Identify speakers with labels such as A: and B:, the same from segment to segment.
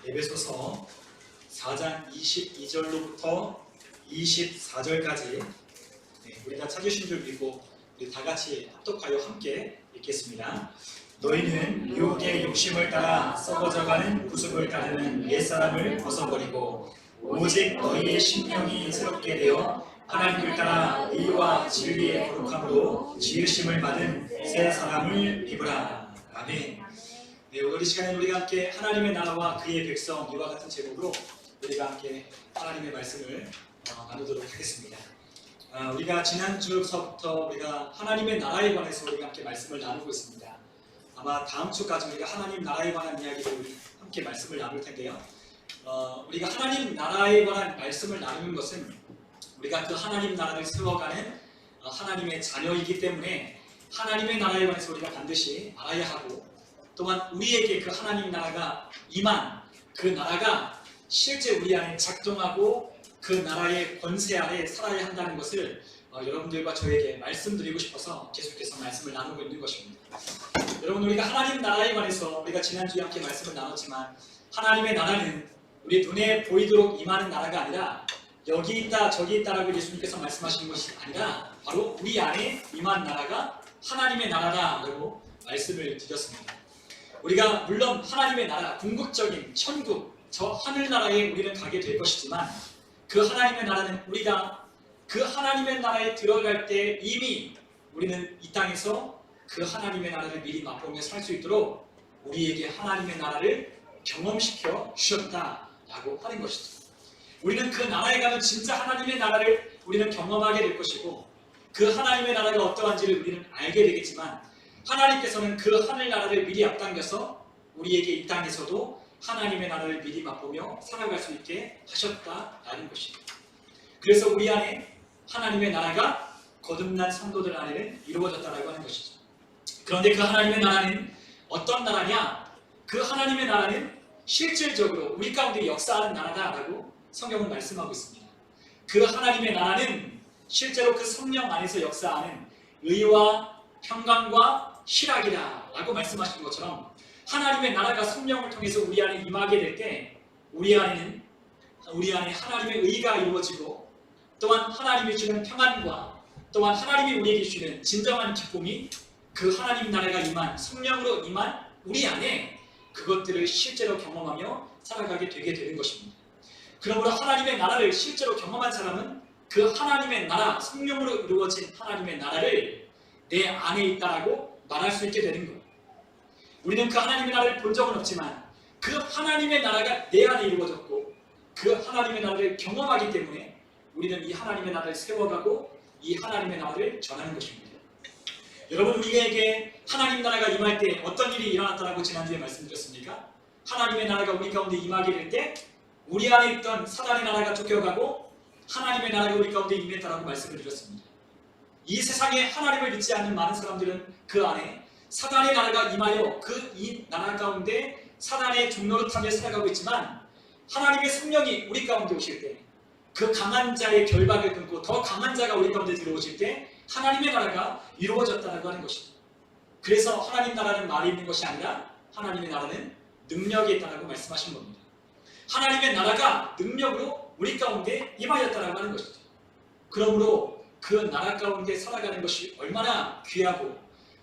A: 에베소서 4장 22절로부터 24절까지 우리가 찾으신 줄 믿고 우리 다 같이 합독하여 함께 읽겠습니다. 너희는 유혹의 욕심을 따라 썩어져가는 구습을 따르는 옛사람을 벗어버리고 오직 너희의 심령이 새롭게 되어 하나님을 따라 의와 진리의 거룩함으로 지으심을 받은 새 사람을 입으라. 아멘. 오늘 이 시간에 우리가 함께 하나님의 나라와 그의 백성 이와 같은 제목으로 우리가 함께 하나님의 말씀을 나누도록 하겠습니다. 우리가 지난주서부터 우리가 하나님의 나라에 관해서 우리가 함께 말씀을 나누고 있습니다. 아마 다음 주까지 우리가 하나님 나라에 관한 이야기를 함께 말씀을 나눌 텐데요. 우리가 하나님 나라에 관한 말씀을 나누는 것은 우리가 그 하나님 나라를 세워가는 하나님의 자녀이기 때문에 하나님의 나라에 관해서 우리가 반드시 알아야 하고, 또한 우리에게 그 하나님 나라가 임한 그 나라가 실제 우리 안에 작동하고 그 나라의 권세 아래 살아야 한다는 것을 여러분들과 저에게 말씀드리고 싶어서 계속해서 말씀을 나누고 있는 것입니다. 여러분, 우리가 하나님 나라에 관해서 우리가 지난주에 함께 말씀을 나눴지만, 하나님의 나라는 우리 눈에 보이도록 임하는 나라가 아니라 여기 있다 저기 있다라고 예수님께서 말씀하시는 것이 아니라 바로 우리 안에 임한 나라가 하나님의 나라다라고 말씀을 드렸습니다. 우리가 물론 하나님의 나라, 궁극적인 천국, 저 하늘나라에 우리는 가게 될 것이지만, 그 하나님의 나라는 우리가 그 하나님의 나라에 들어갈 때 이미 우리는 이 땅에서 그 하나님의 나라를 미리 맛보며 살 수 있도록 우리에게 하나님의 나라를 경험시켜 주셨다라고 하는 것이죠. 우리는 그 나라에 가면 진짜 하나님의 나라를 우리는 경험하게 될 것이고, 그 하나님의 나라가 어떠한지를 우리는 알게 되겠지만, 하나님께서는 그 하늘나라를 미리 앞당겨서 우리에게 이 땅에서도 하나님의 나라를 미리 맛보며 살아갈 수 있게 하셨다라는 것입니다. 그래서 우리 안에 하나님의 나라가 거듭난 성도들 안에는 이루어졌다라고 하는 것이죠. 그런데 그 하나님의 나라는 어떤 나라냐? 그 하나님의 나라는 실질적으로 우리 가운데 역사하는 나라다라고 성경은 말씀하고 있습니다. 그 하나님의 나라는 실제로 그 성령 안에서 역사하는 의와 평강과 희락이다 라고 말씀하신 것처럼, 하나님의 나라가 성령을 통해서 우리 안에 임하게 될 때 우리 안에 하나님의 의가 이루어지고, 또한 하나님이 주는 평안과 또한 하나님이 우리에게 주는 진정한 기쁨이 그 하나님 나라가 임한, 성령으로 임한 우리 안에 그것들을 실제로 경험하며 살아가게 되게 되는 것입니다. 그러므로 하나님의 나라를 실제로 경험한 사람은 그 하나님의 나라, 성령으로 이루어진 하나님의 나라를 내 안에 있다라고 말할 수 있게 되는 거예요. 우리는 그 하나님의 나라를 본 적은 없지만 그 하나님의 나라가 내 안에 이루어졌고, 그 하나님의 나라를 경험하기 때문에 우리는 이 하나님의 나라를 세워가고 이 하나님의 나라를 전하는 것입니다. 여러분, 우리에게 하나님 나라가 임할 때 어떤 일이 일어났다라고 지난주에 말씀드렸습니까? 하나님의 나라가 우리 가운데 임하게 될 때 우리 안에 있던 사단의 나라가 쫓겨가고 하나님의 나라가 우리 가운데 임했다라고 말씀을 드렸습니다. 이 세상에 하나님을 믿지 않는 많은 사람들은 그 안에 사단의 나라가 임하여 이 나라 가운데 사단의 종노릇하며 살아가고 있지만, 하나님의 성령이 우리 가운데 오실 때 그 강한 자의 결박을 끊고 더 강한 자가 우리 가운데 들어오실 때 하나님의 나라가 이루어졌다고 하는 것이죠. 그래서 하나님 나라는 말이 있는 것이 아니라 하나님의 나라는 능력이 있다고 말씀하신 겁니다. 하나님의 나라가 능력으로 우리 가운데 임하였다고 하는 것이죠. 그러므로 그 나라 가운데 살아가는 것이 얼마나 귀하고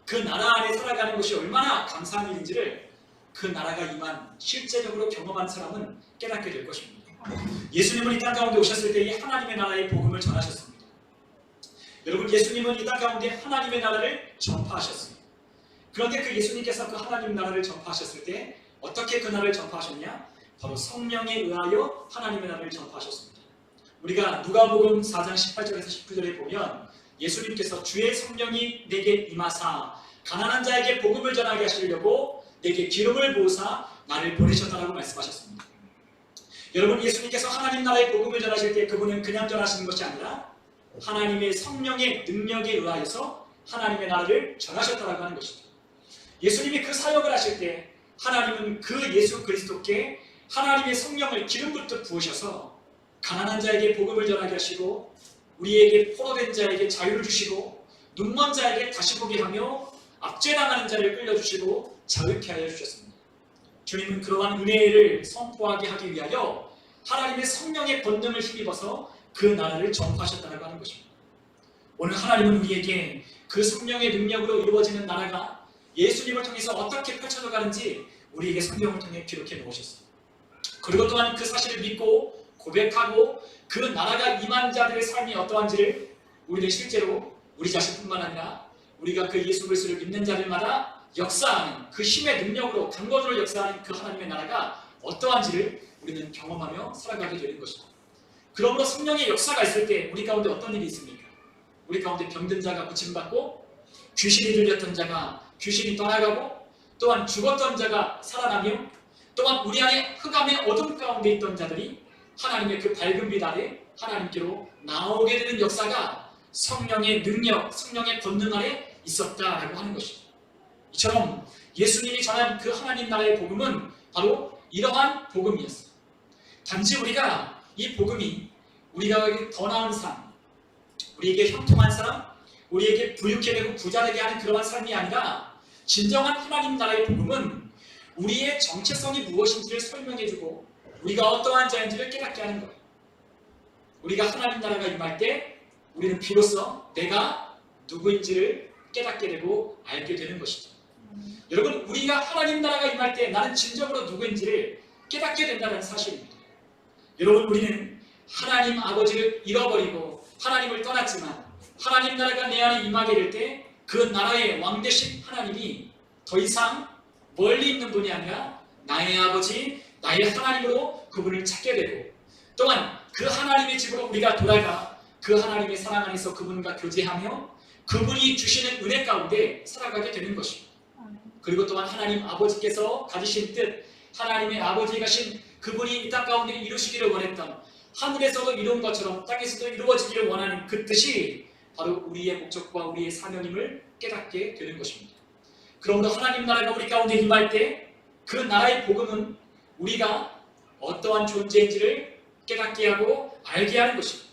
A: 그 나라 안에 살아가는 것이 얼마나 감사한 일인지를 그 나라가 임한 실제적으로 경험한 사람은 깨닫게 될 것입니다. 예수님은 이 땅 가운데 오셨을 때 이 하나님의 나라의 복음을 전하셨습니다. 여러분, 예수님은 이 땅 가운데 하나님의 나라를 전파하셨습니다. 그런데 그 예수님께서 그 하나님 나라를 전파하셨을 때 어떻게 그 나라를 전파하셨냐? 바로 성령에 의하여 하나님의 나라를 전파하셨습니다. 우리가 누가복음 4장 18절에서 19절에 보면 예수님께서 주의 성령이 내게 임하사 가난한 자에게 복음을 전하게 하시려고 내게 기름을 부으사 나를 보내셨다라고 말씀하셨습니다. 여러분, 예수님께서 하나님 나라의 복음을 전하실 때 그분은 그냥 전하시는 것이 아니라 하나님의 성령의 능력에 의하여서 하나님의 나라를 전하셨다라고 하는 것이죠. 예수님이 그 사역을 하실 때 하나님은 그 예수 그리스도께 하나님의 성령을 기름 붓듯 부으셔서 가난한 자에게 복음을 전하게 하시고, 우리에게 포로된 자에게 자유를 주시고, 눈먼 자에게 다시 보게 하며, 압제당하는 자를 끌려주시고 자유케 하여 주셨습니다. 주님은 그러한 은혜를 선포하게 하기 위하여 하나님의 성령의 권능을 힘입어서 그 나라를 전파하셨다고 하는 것입니다. 오늘 하나님은 우리에게 그 성령의 능력으로 이루어지는 나라가 예수님을 통해서 어떻게 펼쳐져 가는지 우리에게 성경을 통해 기록해 놓으셨습니다. 그리고 또한 그 사실을 믿고 고백하고 그 나라가 임한 자들의 삶이 어떠한지를 우리는 실제로 우리 자신뿐만 아니라 우리가 그 예수 그리스도를 믿는 자들마다 역사하는 그 힘의 능력으로 강건으로 역사하는 그 하나님의 나라가 어떠한지를 우리는 경험하며 살아가게 되는 것입니다. 그러므로 성령의 역사가 있을 때 우리 가운데 어떤 일이 있습니까? 우리 가운데 병든 자가 고침받고 귀신이 들렸던 자가 귀신이 떠나가고 또한 죽었던 자가 살아나며 또한 우리 안에 흑암의 어둠 가운데 있던 자들이 하나님의 그 밝은 빛 아래 하나님께로 나오게 되는 역사가 성령의 능력, 성령의 권능 아래 있었다라고 하는 것입니다. 이처럼 예수님이 전한 그 하나님 나라의 복음은 바로 이러한 복음이었어요. 단지 우리가 이 복음이 우리가 더 나은 삶, 우리에게 형통한 삶, 우리에게 부유케 되고 부자되게 하는 그러한 삶이 아니라 진정한 하나님 나라의 복음은 우리의 정체성이 무엇인지를 설명해주고 우리가 어떠한 자인지를 깨닫게 하는 거예요. 우리가 하나님 나라가 임할 때 우리는 비로소 내가 누구인지를 깨닫게 되고 알게 되는 것이죠. 여러분, 우리가 하나님 나라가 임할 때 나는 진정으로 누구인지를 깨닫게 된다는 사실입니다. 여러분, 우리는 하나님 아버지를 잃어버리고 하나님을 떠났지만 하나님 나라가 내 안에 임하게 될 때 그 나라의 왕 되신 하나님이 더 이상 멀리 있는 분이 아니라 나의 아버지, 나의 하나님으로 그분을 찾게 되고 또한 그 하나님의 집으로 우리가 돌아가 그 하나님의 사랑 안에서 그분과 교제하며 그분이 주시는 은혜 가운데 살아가게 되는 것입니다. 그리고 또한 하나님 아버지께서 가지신 뜻, 하나님의 아버지 가신 그분이 이 땅 가운데 이루시기를 원했던 하늘에서도 이룬 것처럼 땅에서도 이루어지기를 원하는 그 뜻이 바로 우리의 목적과 우리의 사명임을 깨닫게 되는 것입니다. 그러므로 하나님 나라가 우리 가운데 임할 때 그 나라의 복음은 우리가 어떠한 존재인지를 깨닫게 하고 알게 하는 것입니다.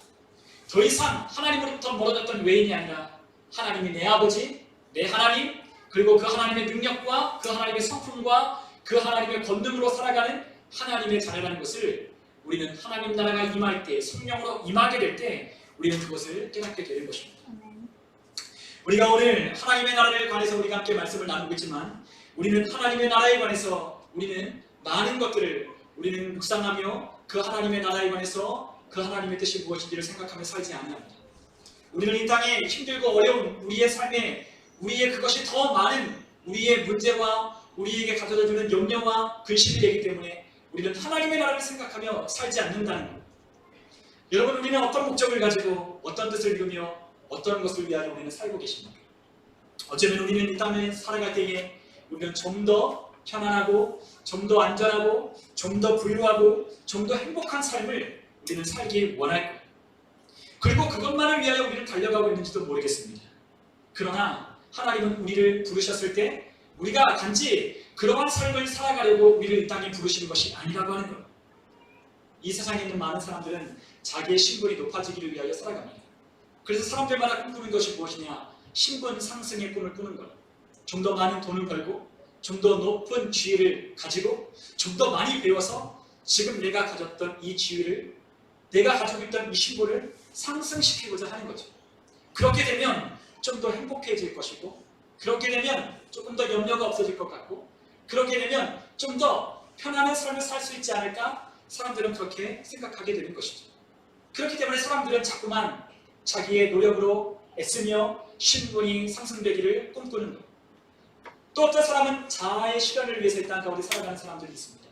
A: 더 이상 하나님으로부터 멀어졌던 외인이 아니라 하나님이 내 아버지, 내 하나님, 그리고 그 하나님의 능력과 그 하나님의 성품과 그 하나님의 권능으로 살아가는 하나님의 자녀라는 것을 우리는 하나님 나라가 임할 때, 성령으로 임하게 될 때 우리는 그것을 깨닫게 되는 것입니다. 우리가 오늘 하나님의 나라에 관해서 우리가 함께 말씀을 나누고 있지만 우리는 하나님의 나라에 관해서 우리는 많은 것들을 우리는 묵상하며 그 하나님의 나라에 관해서 그 하나님의 뜻이 무엇인지를 생각하며 살지 않습니다. 우리는 이 땅에 힘들고 어려운 우리의 삶에 우리의 그것이 더 많은 우리의 문제와 우리에게 가져다주는 염려와 근심이 되기 때문에 우리는 하나님의 나라를 생각하며 살지 않는다는 것. 여러분, 우리는 어떤 목적을 가지고 어떤 뜻을 이루며 어떤 것을 위하여 우리는 살고 계십니까? 어쩌면 우리는 이 땅에 살아갈 때에 우리는 좀 더 편안하고 좀 더 안전하고 좀 더 부유하고 좀 더 행복한 삶을 우리는 살기 원할 거예요. 그리고 그것만을 위하여 우리는 달려가고 있는지도 모르겠습니다. 그러나 하나님은 우리를 부르셨을 때 우리가 단지 그러한 삶을 살아가려고 우리를 이 땅에 부르시는 것이 아니라고 하는 거예요. 이 세상에 있는 많은 사람들은 자기의 신분이 높아지기를 위하여 살아갑니다. 그래서 사람들마다 꿈꾸는 것이 무엇이냐? 신분 상승의 꿈을 꾸는 거예요. 좀 더 많은 돈을 벌고 좀 더 높은 지위를 가지고 좀 더 많이 배워서 지금 내가 가졌던 이 지위를, 내가 가지고 있던 이 신분을 상승시키고자 하는 거죠. 그렇게 되면 좀 더 행복해질 것이고, 그렇게 되면 조금 더 염려가 없어질 것 같고, 그렇게 되면 좀 더 편안한 삶을 살 수 있지 않을까? 사람들은 그렇게 생각하게 되는 것이죠. 그렇기 때문에 사람들은 자꾸만 자기의 노력으로 애쓰며 신분이 상승되기를 꿈꾸는 거예요. 또 어떤 사람은 자아의 실현을 위해서 이 땅 가운데 살아가는 사람들이 있습니다.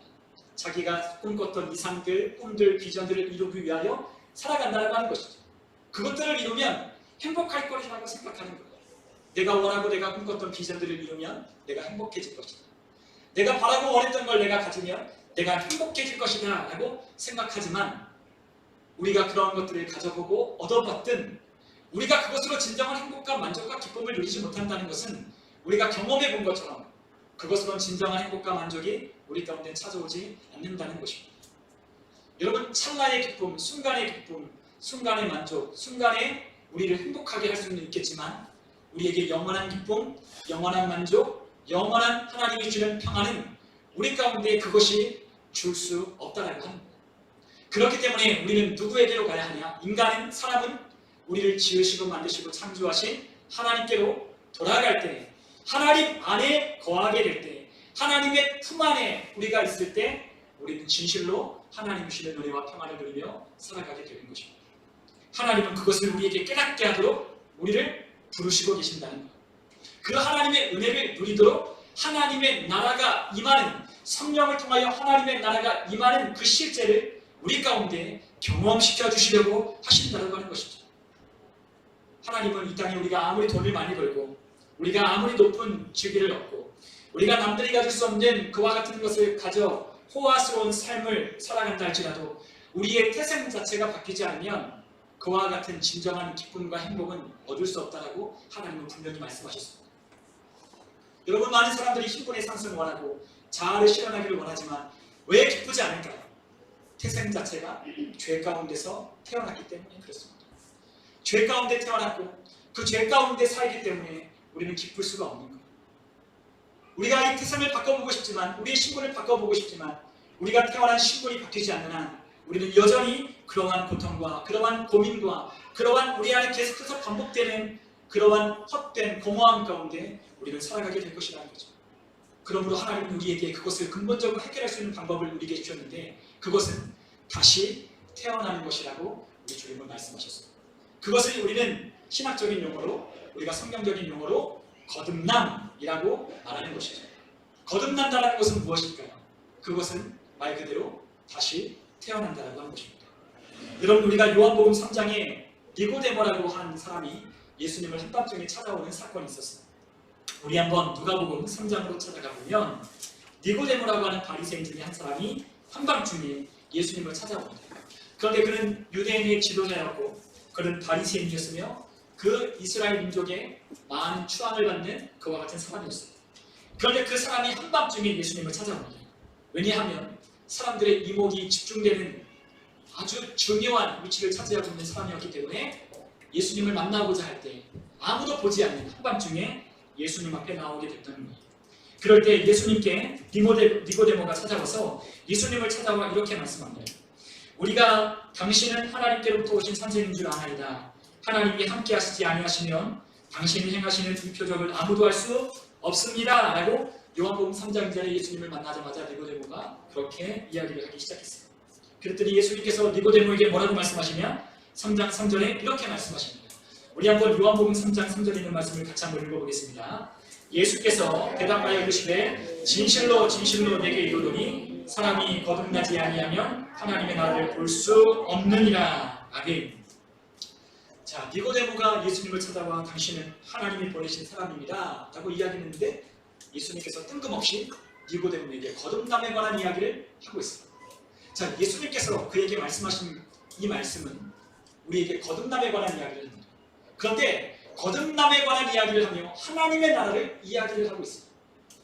A: 자기가 꿈꿨던 이상들, 꿈들, 비전들을 이루기 위하여 살아간다고 하는 것이죠. 그것들을 이루면 행복할 것이라고 생각하는 거예요. 내가 원하고 내가 꿈꿨던 비전들을 이루면 내가 행복해질 것이다. 내가 바라고 원했던 걸 내가 가지면 내가 행복해질 것이다 라고 생각하지만, 우리가 그런 것들을 가져보고 얻어봤든 우리가 그것으로 진정한 행복과 만족과 기쁨을 누리지 못한다는 것은 우리가 경험해 본 것처럼 그것으로는 진정한 행복과 만족이 우리 가운데 찾아오지 않는다는 것입니다. 여러분, 찰나의 기쁨, 순간의 기쁨, 순간의 만족, 순간에 우리를 행복하게 할 수는 있겠지만 우리에게 영원한 기쁨, 영원한 만족, 영원한 하나님이 주는 평안은 우리 가운데 그것이 줄 수 없다라고 하는 거예요. 그렇기 때문에 우리는 누구에게로 가야 하냐? 사람은 우리를 지으시고 만드시고 창조하신 하나님께로 돌아갈 때, 하나님 안에 거하게 될 때, 하나님의 품 안에 우리가 있을 때 우리는 진실로 하나님 주시는 은혜와 평안을 누리며 살아가게 되는 것입니다. 하나님은 그것을 우리에게 깨닫게 하도록 우리를 부르시고 계신다는 것. 그 하나님의 은혜를 누리도록 하나님의 나라가 임하는, 성령을 통하여 하나님의 나라가 임하는 그 실제를 우리 가운데 경험시켜 주시려고 하신다고 하는 것이죠. 하나님은 이 땅에 우리가 아무리 돈을 많이 벌고 우리가 아무리 높은 직위를 얻고 우리가 남들이 가질 수 없는 그와 같은 것을 가져 호화스러운 삶을 살아간다 할지라도 우리의 태생 자체가 바뀌지 않으면 그와 같은 진정한 기쁨과 행복은 얻을 수 없다라고 하나님은 분명히 말씀하셨습니다. 여러분, 많은 사람들이 신분의 상승을 원하고 자아를 실현하기를 원하지만 왜 기쁘지 않을까요? 태생 자체가 죄 가운데서 태어났기 때문에 그렇습니다. 죄 가운데 태어났고 그 죄 가운데 살기 때문에 우리는 기쁠 수가 없는 거예요. 우리가 이 태생을 바꿔보고 싶지만, 우리의 신분을 바꿔보고 싶지만 우리가 태어난 신분이 바뀌지 않는 한 우리는 여전히 그러한 고통과 그러한 고민과 그러한 우리 안에 계속해서 반복되는 그러한 헛된 공허함 가운데 우리는 살아가게 될 것이라는 거죠. 그러므로 하나님은 우리에게 그것을 근본적으로 해결할 수 있는 방법을 우리에게 주셨는데 그것은 다시 태어나는 것이라고 우리 주님은 말씀하셨습니다. 그것을 우리는 신학적인 용어로, 우리가 성경적인 용어로 거듭남이라고 말하는 것이죠. 거듭난다는 것은 무엇일까요? 그것은 말 그대로 다시 태어난다라고 하는 것입니다. 여러분, 우리가 요한복음 3장에 니고데모라고 하는 사람이 예수님을 한밤중에 찾아오는 사건이 있었어요. 우리 한번 누가복음 3장으로 찾아가 보면 니고데모라고 하는 바리새인 중에 한 사람이 한밤중에 예수님을 찾아옵니다. 그런데 그는 유대인의 지도자였고 그는 바리새인이었으며 그 이스라엘 민족의 많은 추앙을 받는 그와 같은 사람이었어요. 그런데 그 사람이 한밤중에 예수님을 찾아옵니다. 왜냐하면 사람들의 이목이 집중되는 아주 중요한 위치를 차지하고 있는 사람이었기 때문에 예수님을 만나고자 할 때 아무도 보지 않는 한밤중에 예수님 앞에 나오게 됐다는 거예요. 그럴 때 예수님께 니고데모가 찾아와서 예수님을 찾아와 이렇게 말씀합니다. 우리가 당신은 하나님께로부터 오신 선생인 줄 아나이다. 하나님이 함께 하시지 아니하시면 당신이 행하시는 이 표적을 아무도 할 수 없습니다. 라고 요한복음 3장 2절에 예수님을 만나자마자 니고데모가 그렇게 이야기를 하기 시작했어요. 그랬더니 예수님께서 니고데모에게 뭐라고 말씀하시냐? 3장 3절에 이렇게 말씀하십니다. 우리 한번 요한복음 3장 3절에 있는 말씀을 같이 한번 읽어보겠습니다. 예수께서 대답하여 이르시되 진실로 진실로 내게 이르노니 사람이 거듭나지 아니하면 하나님의 나라를 볼 수 없느니라. 아멘. 자, 니고데모가 예수님을 찾아와 당신은 하나님이 보내신 사람입니다 라고 이야기했는데 예수님께서 뜬금없이 니고데모에게 거듭남에 관한 이야기를 하고 있어요. 자, 예수님께서 그에게 말씀하신 이 말씀은 우리에게 거듭남에 관한 이야기를 합니다. 그런데 거듭남에 관한 이야기를 하며 하나님의 나라를 이야기를 하고 있어요.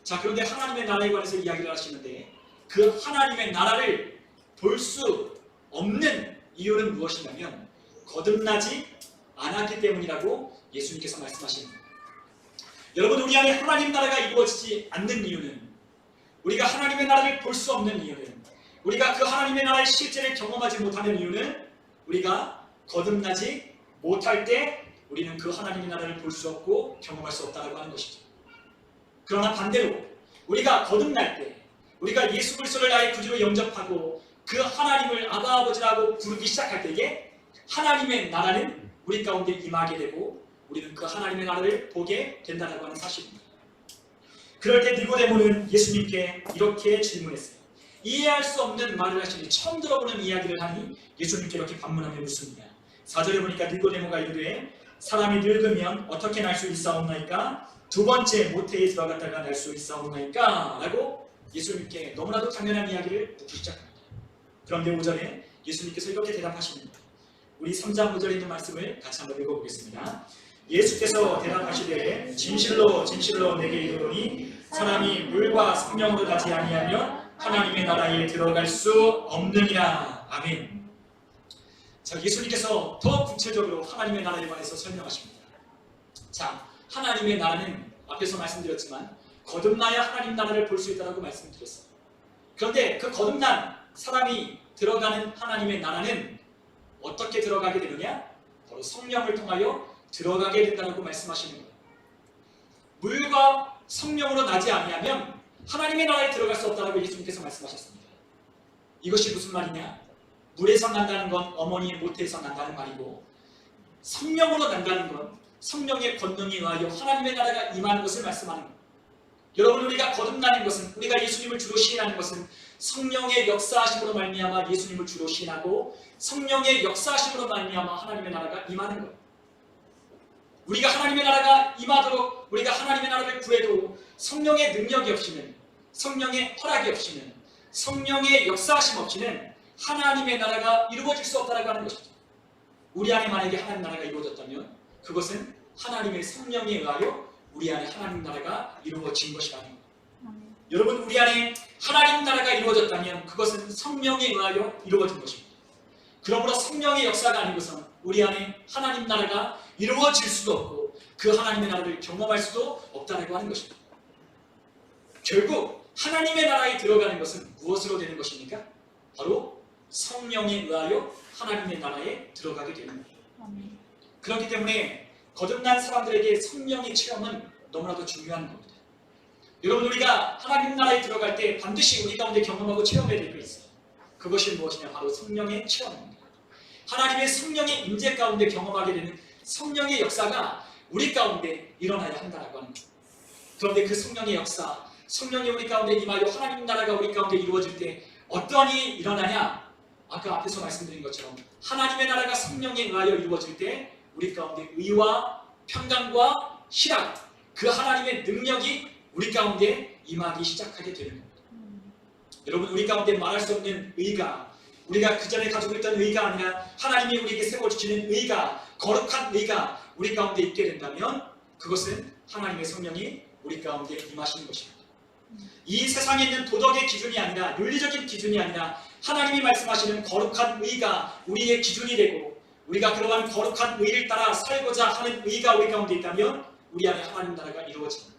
A: 자, 그런데 하나님의 나라에 관해서 이야기를 하시는데 그 하나님의 나라를 볼 수 없는 이유는 무엇이냐면 거듭나지 않았기 때문이라고 예수님께서 말씀하십니다. 여러분, 우리 안에 하나님 나라가 이루어지지 않는 이유는, 우리가 하나님의 나라를 볼 수 없는 이유는, 우리가 그 하나님의 나라의 실제를 경험하지 못하는 이유는 우리가 거듭나지 못할 때 우리는 그 하나님의 나라를 볼 수 없고 경험할 수 없다고 하는 것이죠. 그러나 반대로 우리가 거듭날 때, 우리가 예수 그리스도를 나의 구주로 영접하고 그 하나님을 아바 아버지라고 부르기 시작할 때에 하나님의 나라는 우리 가운데 임하게 되고 우리는 그 하나님의 나라를 보게 된다고 하는 사실입니다. 그럴 때 니고데모는 예수님께 이렇게 질문했어요. 이해할 수 없는 말을 하시니 처음 들어보는 이야기를 하니 예수님께 이렇게 반문하며 묻습니다. 4절에 보니까 니고데모가 이르되 사람이 늙으면 어떻게 날 수 있사옵나이까? 두 번째 모태에 들어갔다가 날 수 있사옵나이까? 라고 예수님께 너무나도 당연한 이야기를 묻기 시작합니다. 그런데 5절에 예수님께서 이렇게 대답하십니다. 우리 3장 5절에 있는 말씀을 같이 한번 읽어보겠습니다. 예수께서 대답하시되 진실로 진실로 내게 이르노니 사람이 물과 성령으로 가지 아니하면 하나님의 나라에 들어갈 수 없느니라. 아멘. 자, 예수님께서 더 구체적으로 하나님의 나라에 관해서 설명하십니다. 자, 하나님의 나라는 앞에서 말씀드렸지만 거듭나야 하나님 나라를 볼 수 있다고 말씀드렸어요. 그런데 그 거듭난 사람이 들어가는 하나님의 나라는 어떻게 들어가게 되느냐? 바로 성령을 통하여 들어가게 된다고 말씀하시는 거예요. 물과 성령으로 나지 아니하면 하나님의 나라에 들어갈 수 없다고 예수님께서 말씀하셨습니다. 이것이 무슨 말이냐? 물에서 난다는 건 어머니의 모태에서 난다는 말이고, 성령으로 난다는 건 성령의 권능에 의하여 하나님의 나라가 임하는 것을 말씀하는 거예요. 여러분, 우리가 거듭나는 것은, 우리가 예수님을 주로 시인하는 것은 성령의 역사하심으로 말미암아 예수님을 주로 시인하고 성령의 역사하심으로 말미암아 하나님의 나라가 임하는 거예요. 우리가 하나님의 나라가 임하도록, 우리가 하나님의 나라를 구해도 성령의 능력이 없이는, 성령의 허락이 없이는, 성령의 역사하심 없이는 하나님의 나라가 이루어질 수 없다고 하는 것이죠. 우리 안에 만약에 하나님 나라가 이루어졌다면 그것은 하나님의 성령에 의하여 우리 안에 하나님 나라가 이루어진 것이라는 거예요. 여러분, 우리 안에 하나님 나라가 이루어졌다면 그것은 성령에 의하여 이루어진 것입니다. 그러므로 성령의 역사가 아니고선 우리 안에 하나님 나라가 이루어질 수도 없고 그 하나님의 나라를 경험할 수도 없다고 하는 것입니다. 결국 하나님의 나라에 들어가는 것은 무엇으로 되는 것입니까? 바로 성령에 의하여 하나님의 나라에 들어가게 되는 거예요. 그렇기 때문에 거듭난 사람들에게 성령의 체험은 너무나도 중요한 겁니다. 여러분, 우리가 하나님 나라에 들어갈 때 반드시 우리 가운데 경험하고 체험해야 될 게 있어요. 그것이 무엇이냐? 바로 성령의 체험입니다. 하나님의 성령의 임재 가운데 경험하게 되는 성령의 역사가 우리 가운데 일어나야 한다고 하는 거예요. 그런데 그 성령의 역사, 성령이 우리 가운데 임하여 하나님 나라가 우리 가운데 이루어질 때 어떠한 일이 일어나냐? 아까 앞에서 말씀드린 것처럼 하나님의 나라가 성령에 의하여 이루어질 때 우리 가운데 의와 평강과 희락, 그 하나님의 능력이 우리 가운데 임하기 시작하게 되는 겁니다. 여러분, 우리 가운데 말할 수 없는 의가, 우리가 그 전에 가지고 있던 의가 아니라 하나님이 우리에게 세워주시는 의가, 거룩한 의가 우리 가운데 있게 된다면 그것은 하나님의 성령이 우리 가운데 임하시는 것입니다. 이 세상에 있는 도덕의 기준이 아니라, 윤리적인 기준이 아니라 하나님이 말씀하시는 거룩한 의가 우리의 기준이 되고 우리가 그러한 거룩한 의를 따라 살고자 하는 의가 우리 가운데 있다면 우리 안에 하나님 나라가 이루어집니다.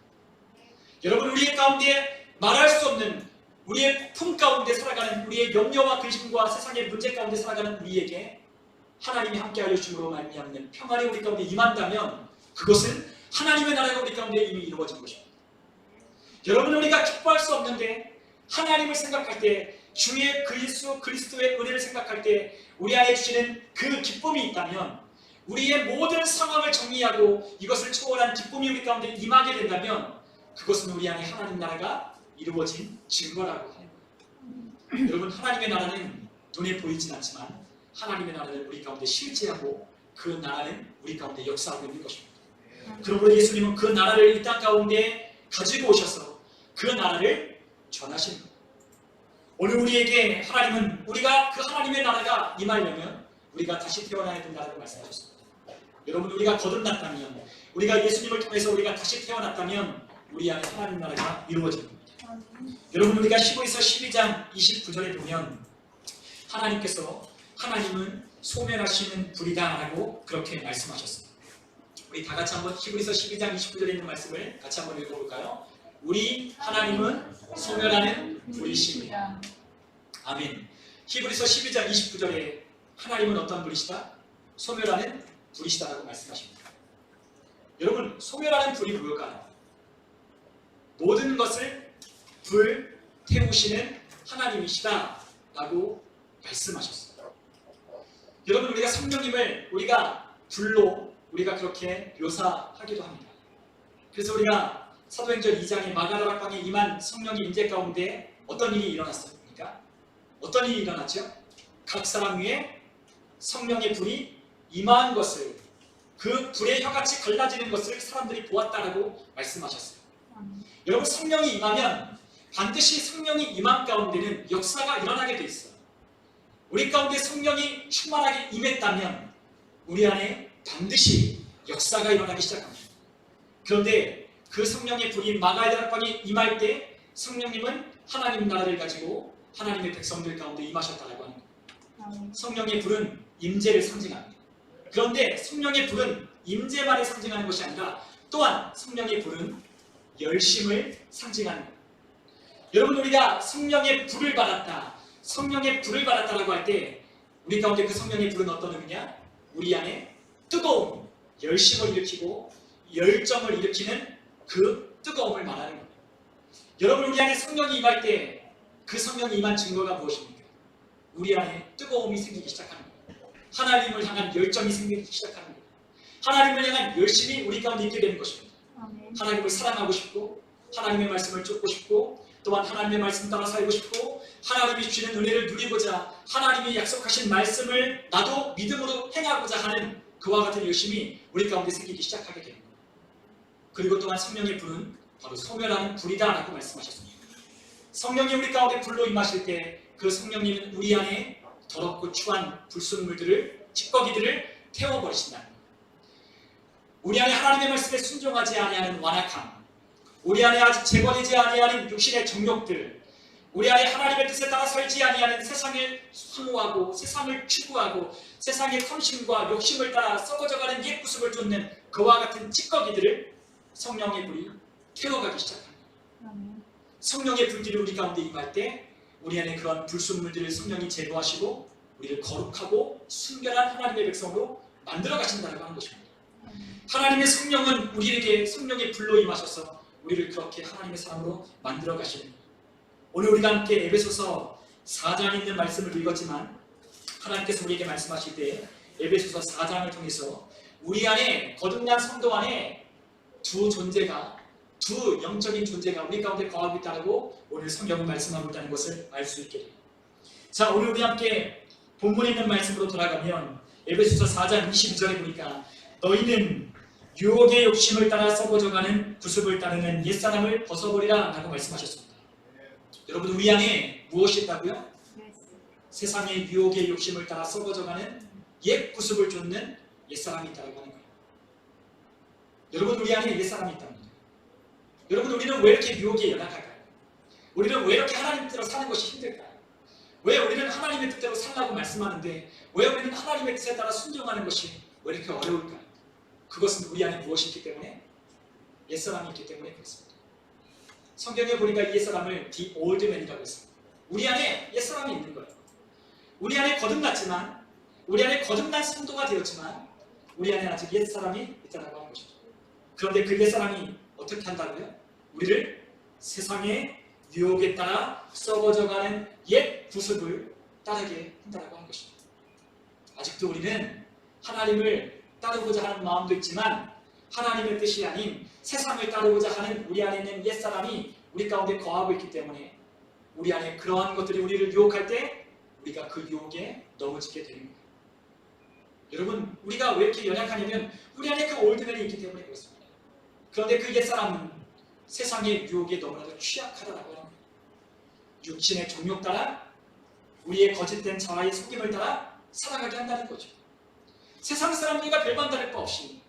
A: 여러분, 우리의 가운데 말할 수 없는, 우리의 품 가운데 살아가는, 우리의 염려와 근심과 세상의 문제 가운데 살아가는 우리에게 하나님이 함께하여 주심으로 말미암는 평안이 우리 가운데 임한다면 그것은 하나님의 나라가 우리 가운데 이미 이루어진 것입니다. 여러분, 우리가 기뻐할 수 없는데 하나님을 생각할 때, 주의 그리스도의 은혜를 생각할 때 우리 안에 주시는 그 기쁨이 있다면, 우리의 모든 상황을 정리하고 이것을 초월한 기쁨이 우리 가운데 임하게 된다면 그것은 우리 안에 하나님 나라가 이루어진 증거라고 하는 거예요. 여러분, 하나님의 나라는 눈에 보이진 않지만 하나님의 나라는 우리 가운데 실제하고 그 나라는 우리 가운데 역사하고 있는 것입니다. 그러므로 예수님은 그 나라를 이 땅 가운데 가지고 오셔서 그 나라를 전하시는 거예요. 오늘 우리에게 하나님은, 우리가 그 하나님의 나라가 임하려면 우리가 다시 태어나야 된다고 말씀하셨습니다. 여러분, 우리가 거듭났다면, 우리가 예수님을 통해서 우리가 다시 태어났다면 우리 안에 하나님 나라가 이루어질 겁니다. 여러분, 우리가 히브리서 12장 29절에 보면 하나님께서 하나님은 소멸하시는 불이다 라고 그렇게 말씀하셨습니다. 우리 다 같이 한번 히브리서 12장 29절에 있는 말씀을 같이 한번 읽어볼까요? 우리 하나님은 소멸하는 불이십니다. 아멘. 히브리서 12장 29절에 하나님은 어떤 불이시다? 소멸하는 불이시다라고 말씀하십니다. 여러분, 소멸하는 불이 뭘까요? 모든 것을 불태우시는 하나님이시다라고 말씀하셨어요. 여러분, 우리가 성령님을 우리가 불로 우리가 그렇게 묘사하기도 합니다. 그래서 우리가 사도행전 2장의 마가다락방에 임한 성령의 임재 가운데 어떤 일이 일어났습니까? 어떤 일이 일어났죠? 각 사람 위에 성령의 불이 임한 것을, 그 불의 혀같이 갈라지는 것을 사람들이 보았다라고 말씀하셨어요. 여러분, 성령이 임하면 반드시 성령이 임한 가운데는 역사가 일어나게 돼 있어요. 우리 가운데 성령이 충만하게 임했다면 우리 안에 반드시 역사가 일어나기 시작합니다. 그런데 그 성령의 불이 마가다락방에 임할 때 성령님은 하나님 나라를 가지고 하나님의 백성들 가운데 임하셨다라고 하는 거예요. 성령의 불은 임재를 상징합니다. 그런데 성령의 불은 임재만을 상징하는 것이 아니라 또한 성령의 불은 열심을 상징하는 거예요. 여러분, 우리가 성령의 불을 받았다, 성령의 불을 받았다라고 할 때 우리 가운데 그 성령의 불은 어떤 의미냐? 우리 안에 뜨거움, 열심을 일으키고 열정을 일으키는 그 뜨거움을 말하는 겁니다. 여러분, 우리 안에 성령이 임할 때 그 성령이 임한 증거가 무엇입니까? 우리 안에 뜨거움이 생기기 시작하는 거예요. 하나님을 향한 열정이 생기기 시작하는 거예요. 하나님을 향한 열심이 우리 가운데 있게 되는 것입니다. 하나님을 사랑하고 싶고, 하나님의 말씀을 쫓고 싶고, 또한 하나님의 말씀 따라 살고 싶고, 하나님이 주시는 은혜를 누리고자, 하나님이 약속하신 말씀을 나도 믿음으로 행하고자 하는 그와 같은 열심이 우리 가운데 생기기 시작하게 되는 거예요. 그리고 또한 성령의 불은 바로 소멸하는 불이다 라고 말씀하셨습니다. 성령이 우리 가운데 불로 임하실 때 그 성령님은 우리 안에 더럽고 추한 불순물들을, 찌꺼기들을 태워버리신다는 거예요. 우리 안에 하나님의 말씀에 순종하지 아니하는 완악함, 우리 안에 아직 제거되지 아니하는 육신의 정욕들, 우리 안에 하나님의 뜻에 따라 살지 아니하는 세상을 사모하고 세상을 추구하고 세상의 탐심과 욕심을 따라 썩어져가는 옛 구습을 쫓는 그와 같은 찌꺼기들을 성령의 불이 태워가기 시작합니다. 성령의 불길이 우리 가운데 임할 때 우리 안에 그런 불순물들을 성령이 제거하시고 우리를 거룩하고 순결한 하나님의 백성으로 만들어 가신다고 하는 것입니다. 하나님의 성령은 우리에게 성령의 불로 임하셔서 우리를 그렇게 하나님의 사람으로 만들어 가시는 거예요. 오늘 우리가 함께 에베소서 4장에 있는 말씀을 읽었지만 하나님께서 우리에게 말씀하실 때 에베소서 4장을 통해서 우리 안에 거듭난 성도 안에 두 영적인 존재가 우리 가운데 거하고 있다고 오늘 성경은 말씀하고 있다는 것을 알 수 있게 됩니다. 자, 오늘 우리 함께 본문에 있는 말씀으로 돌아가면 에베소서 4장 22절에 보니까 너희는 유혹의 욕심을 따라 썩어져가는 구습을 따르는 옛사람을 벗어버리라 라고 말씀하셨습니다. 여러분, 우리 안에 무엇이 있다고요? 세상의 유혹의 욕심을 따라 썩어져가는 옛 구습을 쫓는 옛사람이 있다고 하는 거예요. 여러분, 우리 안에 옛사람이 있답니다. 여러분, 우리는 왜 이렇게 유혹에 연약할까요? 우리는 왜 이렇게 하나님 뜻대로 사는 것이 힘들까요? 왜 우리는 하나님의 뜻대로 살라고 말씀하는데 왜 우리는 하나님의 뜻에 따라 순종하는 것이 왜 이렇게 어려울까요? 그것은 우리 안에 무엇이 있기 때문에? 옛사람이 있기 때문에 그렇습니다. 성경에 보니까 이 옛사람을 The Old Man이라고 했습니다. 우리 안에 옛사람이 있는 거예요. 우리 안에 거듭났지만, 우리 안에 거듭난 성도가 되었지만 우리 안에 아직 옛사람이 있다고 하는 것이죠. 그런데 그 옛사람이 어떻게 한다고요? 우리를 세상의 유혹에 따라 썩어져가는 옛 구습을 따르게 한다고 하는 것입니다. 아직도 우리는 하나님을 따르고자 하는 마음도 있지만 하나님의 뜻이 아닌 세상을 따르고자 하는 우리 안에 있는 옛사람이 우리 가운데 거하고 있기 때문에 우리 안에 그러한 것들이 우리를 유혹할 때 우리가 그 유혹에 넘어지게 되는 거예요. 여러분, 우리가 왜 이렇게 연약하냐면 우리 안에 그 올드맨이 있기 때문에 그렇습니다. 그런데 그 옛사람은 세상의 유혹에 너무나도 취약하다라고 하는 거예요. 육신의 정욕 따라 우리의 거짓된 자아의 속임을 따라 살아가게 한다는 거죠. 세상 사람들과 별반 다를 바 없이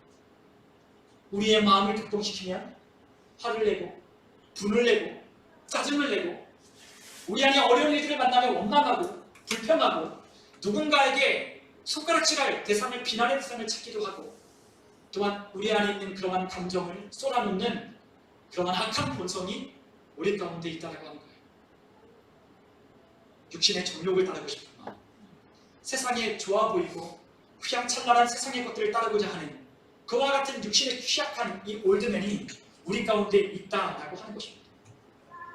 A: 우리의 마음을 격동시키면 화를 내고 분을 내고 짜증을 내고 우리 안에 어려운 일들을 만나면 원망하고 불평하고 누군가에게 손가락질할 대상을, 비난의 대상을 찾기도 하고 또한 우리 안에 있는 그러한 감정을 쏟아놓는 그러한 악한 본성이 우리 가운데 있다고 하는 거예요. 육신의 정욕을 따르고 싶은 마음, 세상에 좋아 보이고 휘황찬란한 세상의 것들을 따르고자 하는 그와 같은 육신에 취약한 이 올드맨이 우리 가운데 있다라고 하는 것입니다.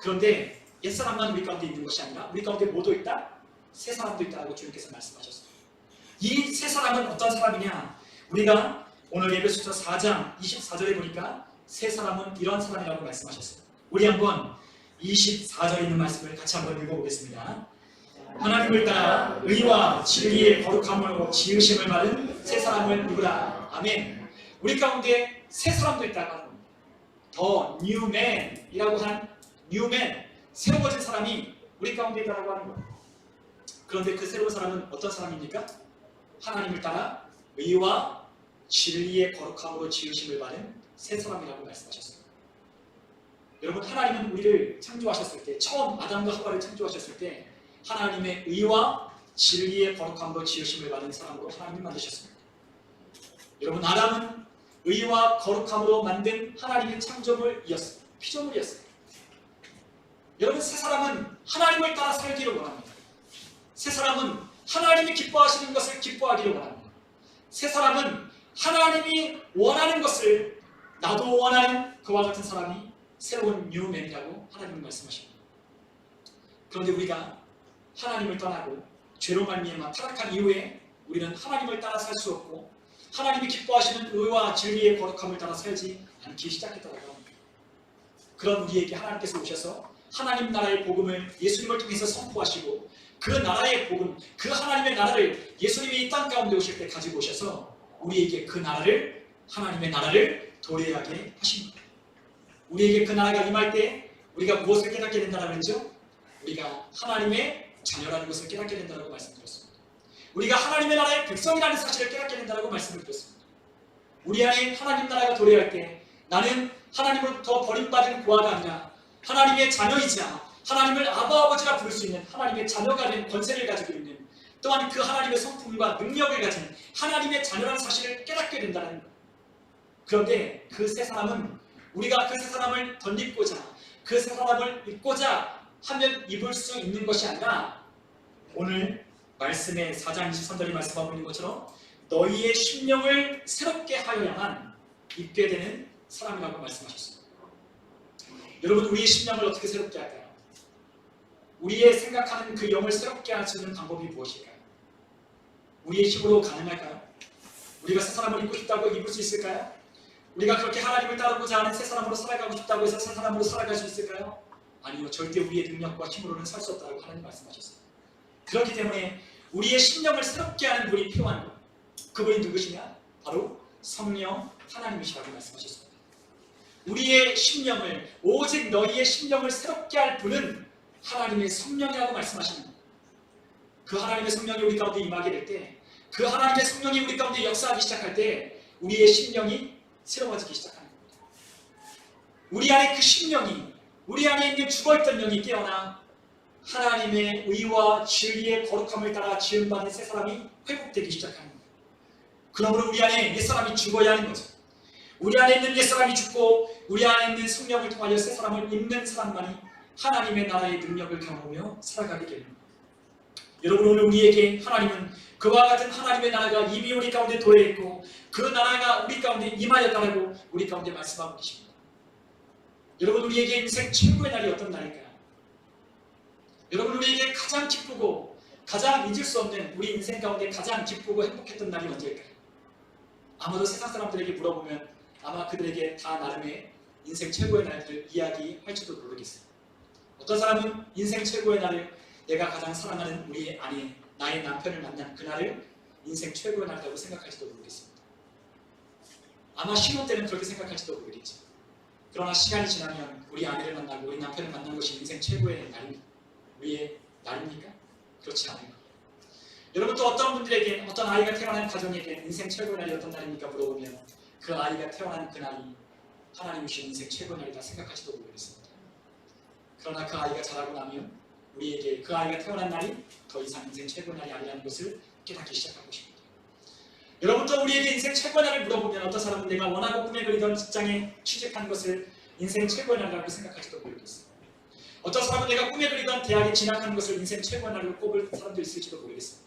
A: 그런데 옛사람만 우리 가운데 있는 것이 아니라 우리 가운데 모두 있다? 새 사람도 있다고 주님께서 말씀하셨어요. 이 새 사람은 어떤 사람이냐? 우리가 오늘 에베소서 4장 24절에 보니까 새 사람은 이런 사람이라고 말씀하셨어요. 우리 한번 24절에 있는 말씀을 같이 한번 읽어보겠습니다. 하나님을 따라 의와 진리의 거룩함으로 지으심을 받은 새 사람을 입으라. 아멘. 우리 가운데 새 사람도 있다고 하는 겁니다. 더 뉴맨이라고 한 뉴맨, 새로워진 사람이 우리 가운데 있다고 하는 겁니다. 그런데 그 새로운 사람은 어떤 사람입니까? 하나님을 따라 의와 진리의 거룩함으로 지으심을 받은 새 사람이라고 말씀하셨어요. 여러분, 하나님은 우리를 창조하셨을 때, 처음 아담과 하와를 창조하셨을 때 하나님의 의와 진리의 거룩함으로 지으심을 받은 사람으로 하나님이 만드셨습니다. 여러분, 아담은 의와 거룩함으로 만든 하나님의 창조물이었어요. 피조물이었어요. 여러분, 새 사람은 하나님을 따라 살기를 원합니다. 새 사람은 하나님이 기뻐하시는 것을 기뻐하기를 원합니다. 새 사람은 하나님이 원하는 것을 나도 원하는 그와 같은 사람이 새로운 뉴맨이라고 하나님은 말씀하십니다. 그런데 우리가 하나님을 떠나고 죄로 말미암아 타락한 이후에 우리는 하나님을 따라 살 수 없고 하나님이 기뻐하시는 의와 진리의 거룩함을 따라 살지 않기 시작했다고 합니다. 그런 우리에게 하나님께서 오셔서 하나님 나라의 복음을 예수님을 통해서 선포하시고 그 나라의 복음, 그 하나님의 나라를 예수님이 이 땅 가운데 오실 때 가지고 오셔서 우리에게 그 나라를, 하나님의 나라를 도래하게 하십니다. 우리에게 그 나라가 임할 때 우리가 무엇을 깨닫게 된다고 했죠? 우리가 하나님의 자녀라는 것을 깨닫게 된다고 말씀드렸습니다. 우리가 하나님의 나라의 백성이라는 사실을 깨닫게 된다고 말씀을 드렸습니다. 우리 안에 하나님 나라가 도래할 때 나는 하나님으로부터 버림받은 고아가 아니라 하나님의 자녀이자 하나님을 아바 아버지라 부를 수 있는 하나님의 자녀가 된 권세를 가지고 있는, 또한 그 하나님의 성품과 능력을 가진 하나님의 자녀라는 사실을 깨닫게 된다는 것. 그런데 그 새 사람은 우리가 그 새 사람을 덧입고자, 그 새 사람을 입고자 하면 입을 수 있는 것이 아니라 오늘 말씀의 4장 23절이 말씀하고 있는 것처럼 너희의 심령을 새롭게 하여야만 입게 되는 사람이라고 말씀하셨습니다. 여러분, 우리의 심령을 어떻게 새롭게 할까요? 우리의 생각하는 그 영을 새롭게 할 수 있는 방법이 무엇일까요? 우리의 힘으로 가능할까요? 우리가 새 사람을 입고 싶다고 입을 수 있을까요? 우리가 그렇게 하나님을 따르고자 하는 새 사람으로 살아가고 싶다고 해서 새 사람으로 살아갈 수 있을까요? 아니요, 절대 우리의 능력과 힘으로는 살 수 없다고 하나님 말씀하셨어요. 그렇기 때문에 우리의 심령을 새롭게 하는 분이 필요한 것, 그분이 누구시냐? 바로 성령 하나님이시라고 말씀하셨습니다. 우리의 심령을, 오직 너희의 심령을 새롭게 할 분은 하나님의 성령이라고 말씀하시는 것. 그 하나님의 성령이 우리 가운데 임하게 될 때, 그 하나님의 성령이 우리 가운데 역사하기 시작할 때 우리의 심령이 새로워지기 시작하는 겁니다. 우리 안에 그 심령이, 우리 안에 있는 죽어있던 영이 깨어나 하나님의 의와 진리의 거룩함을 따라 지음받은 새 사람이 회복되기 시작하는 겁니다. 그러므로 우리 안에 옛사람이 죽어야 하는 거죠. 우리 안에 있는 옛사람이 죽고 우리 안에 있는 성령을 통하여 새 사람을 입는 사람만이 하나님의 나라의 능력을 경험하며 살아가게 됩니다. 여러분, 오늘 우리에게 하나님은 그와 같은 하나님의 나라가 이미 우리 가운데 도래했고 그 나라가 우리 가운데 임하였다고 우리 가운데 말씀하고 계십니다. 여러분, 우리에게 인생 최고의 날이 어떤 날일까요? 여러분, 우리에게 가장 기쁘고 가장 잊을 수 없는, 우리 인생 가운데 가장 기쁘고 행복했던 날이 언제일까요? 아마도 세상 사람들에게 물어보면 아마 그들에게 다 나름의 인생 최고의 날들을 이야기할지도 모르겠어요. 어떤 사람은 인생 최고의 날을, 내가 가장 사랑하는 우리 아내, 나의 남편을 만난 그날을 인생 최고의 날이라고 생각할지도 모르겠습니다. 아마 신혼 때는 그렇게 생각할지도 모르겠죠. 그러나 시간이 지나면 우리 아내를 만나고 우리 남편을 만난 것이 인생 최고의 날입니다. 우리의 날입니까? 그렇지 않아요. 여러분, 또 어떤 분들에게, 어떤 아이가 태어난 가정에게 인생 최고의 날이 어떤 날입니까? 물어보면 그 아이가 태어난 그날이 하나님이 주신 인생 최고의 날이다 생각할지도 모르겠습니다. 그러나 그 아이가 자라고 나면 우리에게 그 아이가 태어난 날이 더 이상 인생 최고의 날이 아니라는 것을 깨닫기 시작할 것입니다. 여러분, 또 우리에게 인생 최고의 날을 물어보면 어떤 사람은 내가 원하고 꿈에 그리던 직장에 취직한 것을 인생 최고의 날이라고 생각할지도 모르겠어요. 어떤 사람은 내가 꿈에 그리던 대학에 진학하는 것을 인생 최고의 날로 꼽을 사람도 있을지도 모르겠습니다.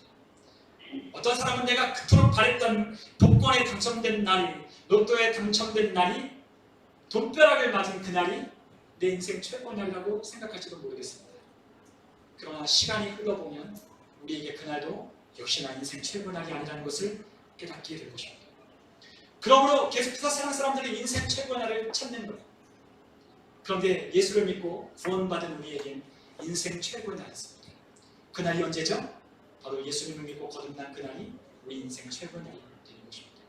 A: 어떤 사람은 내가 그토록 바랬던 복권에 당첨된 날이, 로또에 당첨된 날이, 돈벼락을 맞은 그날이 내 인생 최고의 날이라고 생각할지도 모르겠습니다. 그러나 시간이 흘러보면 우리에게 그날도 역시나 인생 최고의 날이 아니라는 것을 깨닫게 될 것입니다. 그러므로 계속해서 세상 사람들이 인생 최고의 날을 찾는 거예요. 그런데 예수를 믿고 구원받은 우리에겐 인생 최고의 날이 있습니다. 그날이 언제죠? 바로 예수님을 믿고 거듭난 그날이 우리 인생 최고의 날이 되는 것입니다.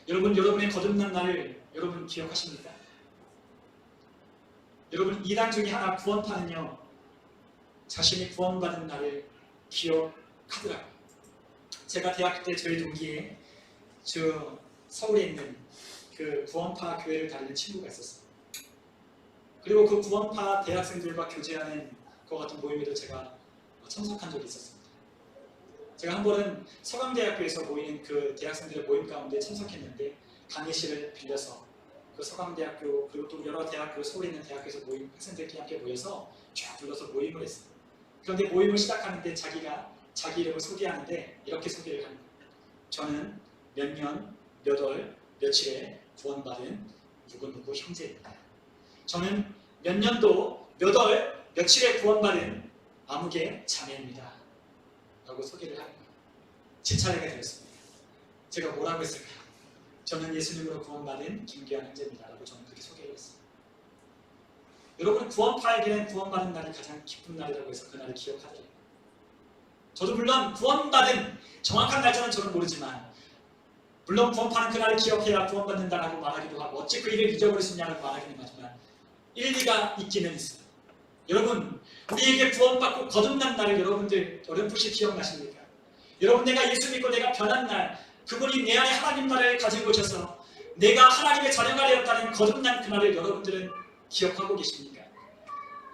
A: 여러분, 여러분의 거듭난 날을 여러분 기억하십니까? 여러분, 이단 중에 하나, 구원파는요, 자신이 구원받은 날을 기억하더라고요. 제가 대학교 때 저희 동기에 서울에 있는 그 구원파 교회를 다니는 친구가 있었어요. 그리고 그 구원파 대학생들과 교제하는 그 같은 모임에도 제가 참석한 적이 있었습니다. 제가 한 번은 서강대학교에서 모이는 그 대학생들의 모임 가운데 참석했는데 강의실을 빌려서 그 서강대학교 그리고 또 여러 대학교 서울에 있는 대학교에서 모임 학생들끼리 함께 모여서 쫙 불러서 모임을 했어요. 그런데 모임을 시작하는데 자기가 자기 이름을 소개하는데 이렇게 소개를 합니다. 저는 몇 년, 몇 월, 며칠에 구원받은 누구누구 형제입니다. 저는 몇 년도, 몇 월, 며칠에 구원받은 아무개 자매입니다. 라고 소개를 합니다. 제 차례가 되었습니다. 제가 뭐라고 했을까요? 저는 예수님으로 구원받은 김기환 형제입니다. 라고 저는 그렇게 소개를 했어요. 여러분, 구원파에게는 구원받은 날이 가장 기쁜 날이라고 해서 그 날을 기억하더래요. 저도 물론 구원받은 정확한 날짜는 저는 모르지만 물론 구원파는 그날을 기억해야 구원받는다라고 말하기도 하고 어찌 그 일을 잊어버릴 수 있냐고 말하기는 하지만 일리가 있기는 있어요. 여러분, 우리에게 구원받고 거듭난 날을 여러분들 어렴풋이 기억나십니까? 여러분, 내가 예수 믿고 내가 변한 날, 그분이 내 안에 하나님 나라를 가지고 오셔서 내가 하나님의 자녀가 되었다는 거듭난 그날을 여러분들은 기억하고 계십니까?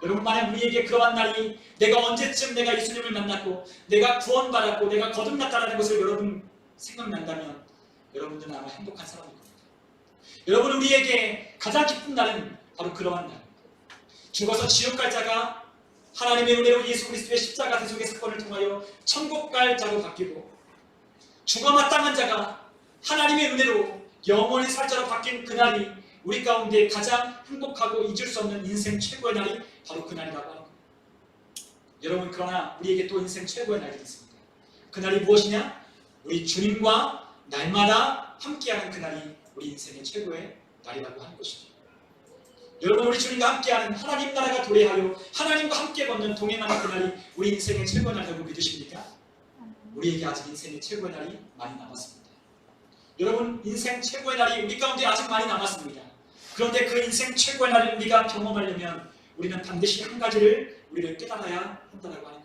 A: 여러분, 만약 우리에게 그러한 날이 내가 언제쯤 내가 예수님을 만났고 내가 구원받았고 내가 거듭났다는 것을 여러분 생각난다면 여러분들은 아마 행복한 사람일 겁니다. 여러분, 우리에게 가장 기쁜 날은 바로 그러한 날. 죽어서 지옥 갈 자가 하나님의 은혜로 예수 그리스도의 십자가 대속의 사건을 통하여 천국 갈 자로 바뀌고 죽어 마땅한 자가 하나님의 은혜로 영원히 살 자로 바뀐 그날이 우리 가운데 가장 행복하고 잊을 수 없는 인생 최고의 날이 바로 그날이라고 하는 겁니다. 여러분, 그러나 우리에게 또 인생 최고의 날이 있습니다. 그날이 무엇이냐? 우리 주님과 날마다 함께하는 그날이 우리 인생의 최고의 날이라고 하는 것입니다. 여러분, 우리 주님과 함께하는 하나님 나라가 도래하여 하나님과 함께 걷는 동행하는 그날이 우리 인생의 최고의 날이라고 믿으십니까? 우리에게 아직 인생의 최고의 날이 많이 남았습니다. 여러분, 인생 최고의 날이 우리 가운데 아직 많이 남았습니다. 그런데 그 인생 최고의 날을 우리가 경험하려면 우리는 반드시 한 가지를 우리를 깨달아야 한다고 하는 거예요.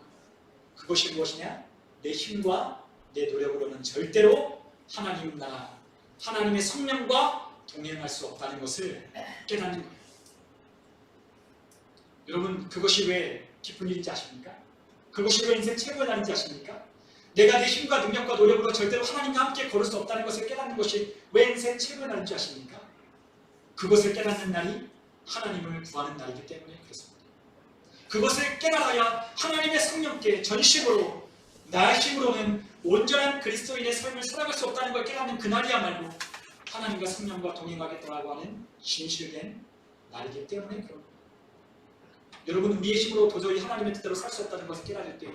A: 그것이 무엇이냐? 내 힘과 내 노력으로는 절대로 하나님 나라, 하나님의 성령과 동행할 수 없다는 것을 깨닫는 거예요. 여러분, 그것이 왜 기쁜 일인지 아십니까? 그것이 왜 인생 최고의 날인지 아십니까? 내가 내 힘과 능력과 노력으로 절대로 하나님과 함께 걸을 수 없다는 것을 깨닫는 것이 왜 인생 최고의 날인지 아십니까? 그것을 깨닫는 날이 하나님을 구하는 날이기 때문에 그렇습니다. 그것을 깨달아야 하나님의 성령께 전심으로 나의 힘으로는 온전한 그리스도인의 삶을 살아갈 수 없다는 걸 깨닫는 그날이야말로 하나님과 성령과 동행하겠다고 하는 진실된 날이기 때문에 그런 겁니다. 여러분, 우리의 힘으로 도저히 하나님의 뜻대로 살 수 없다는 것을 깨달을 때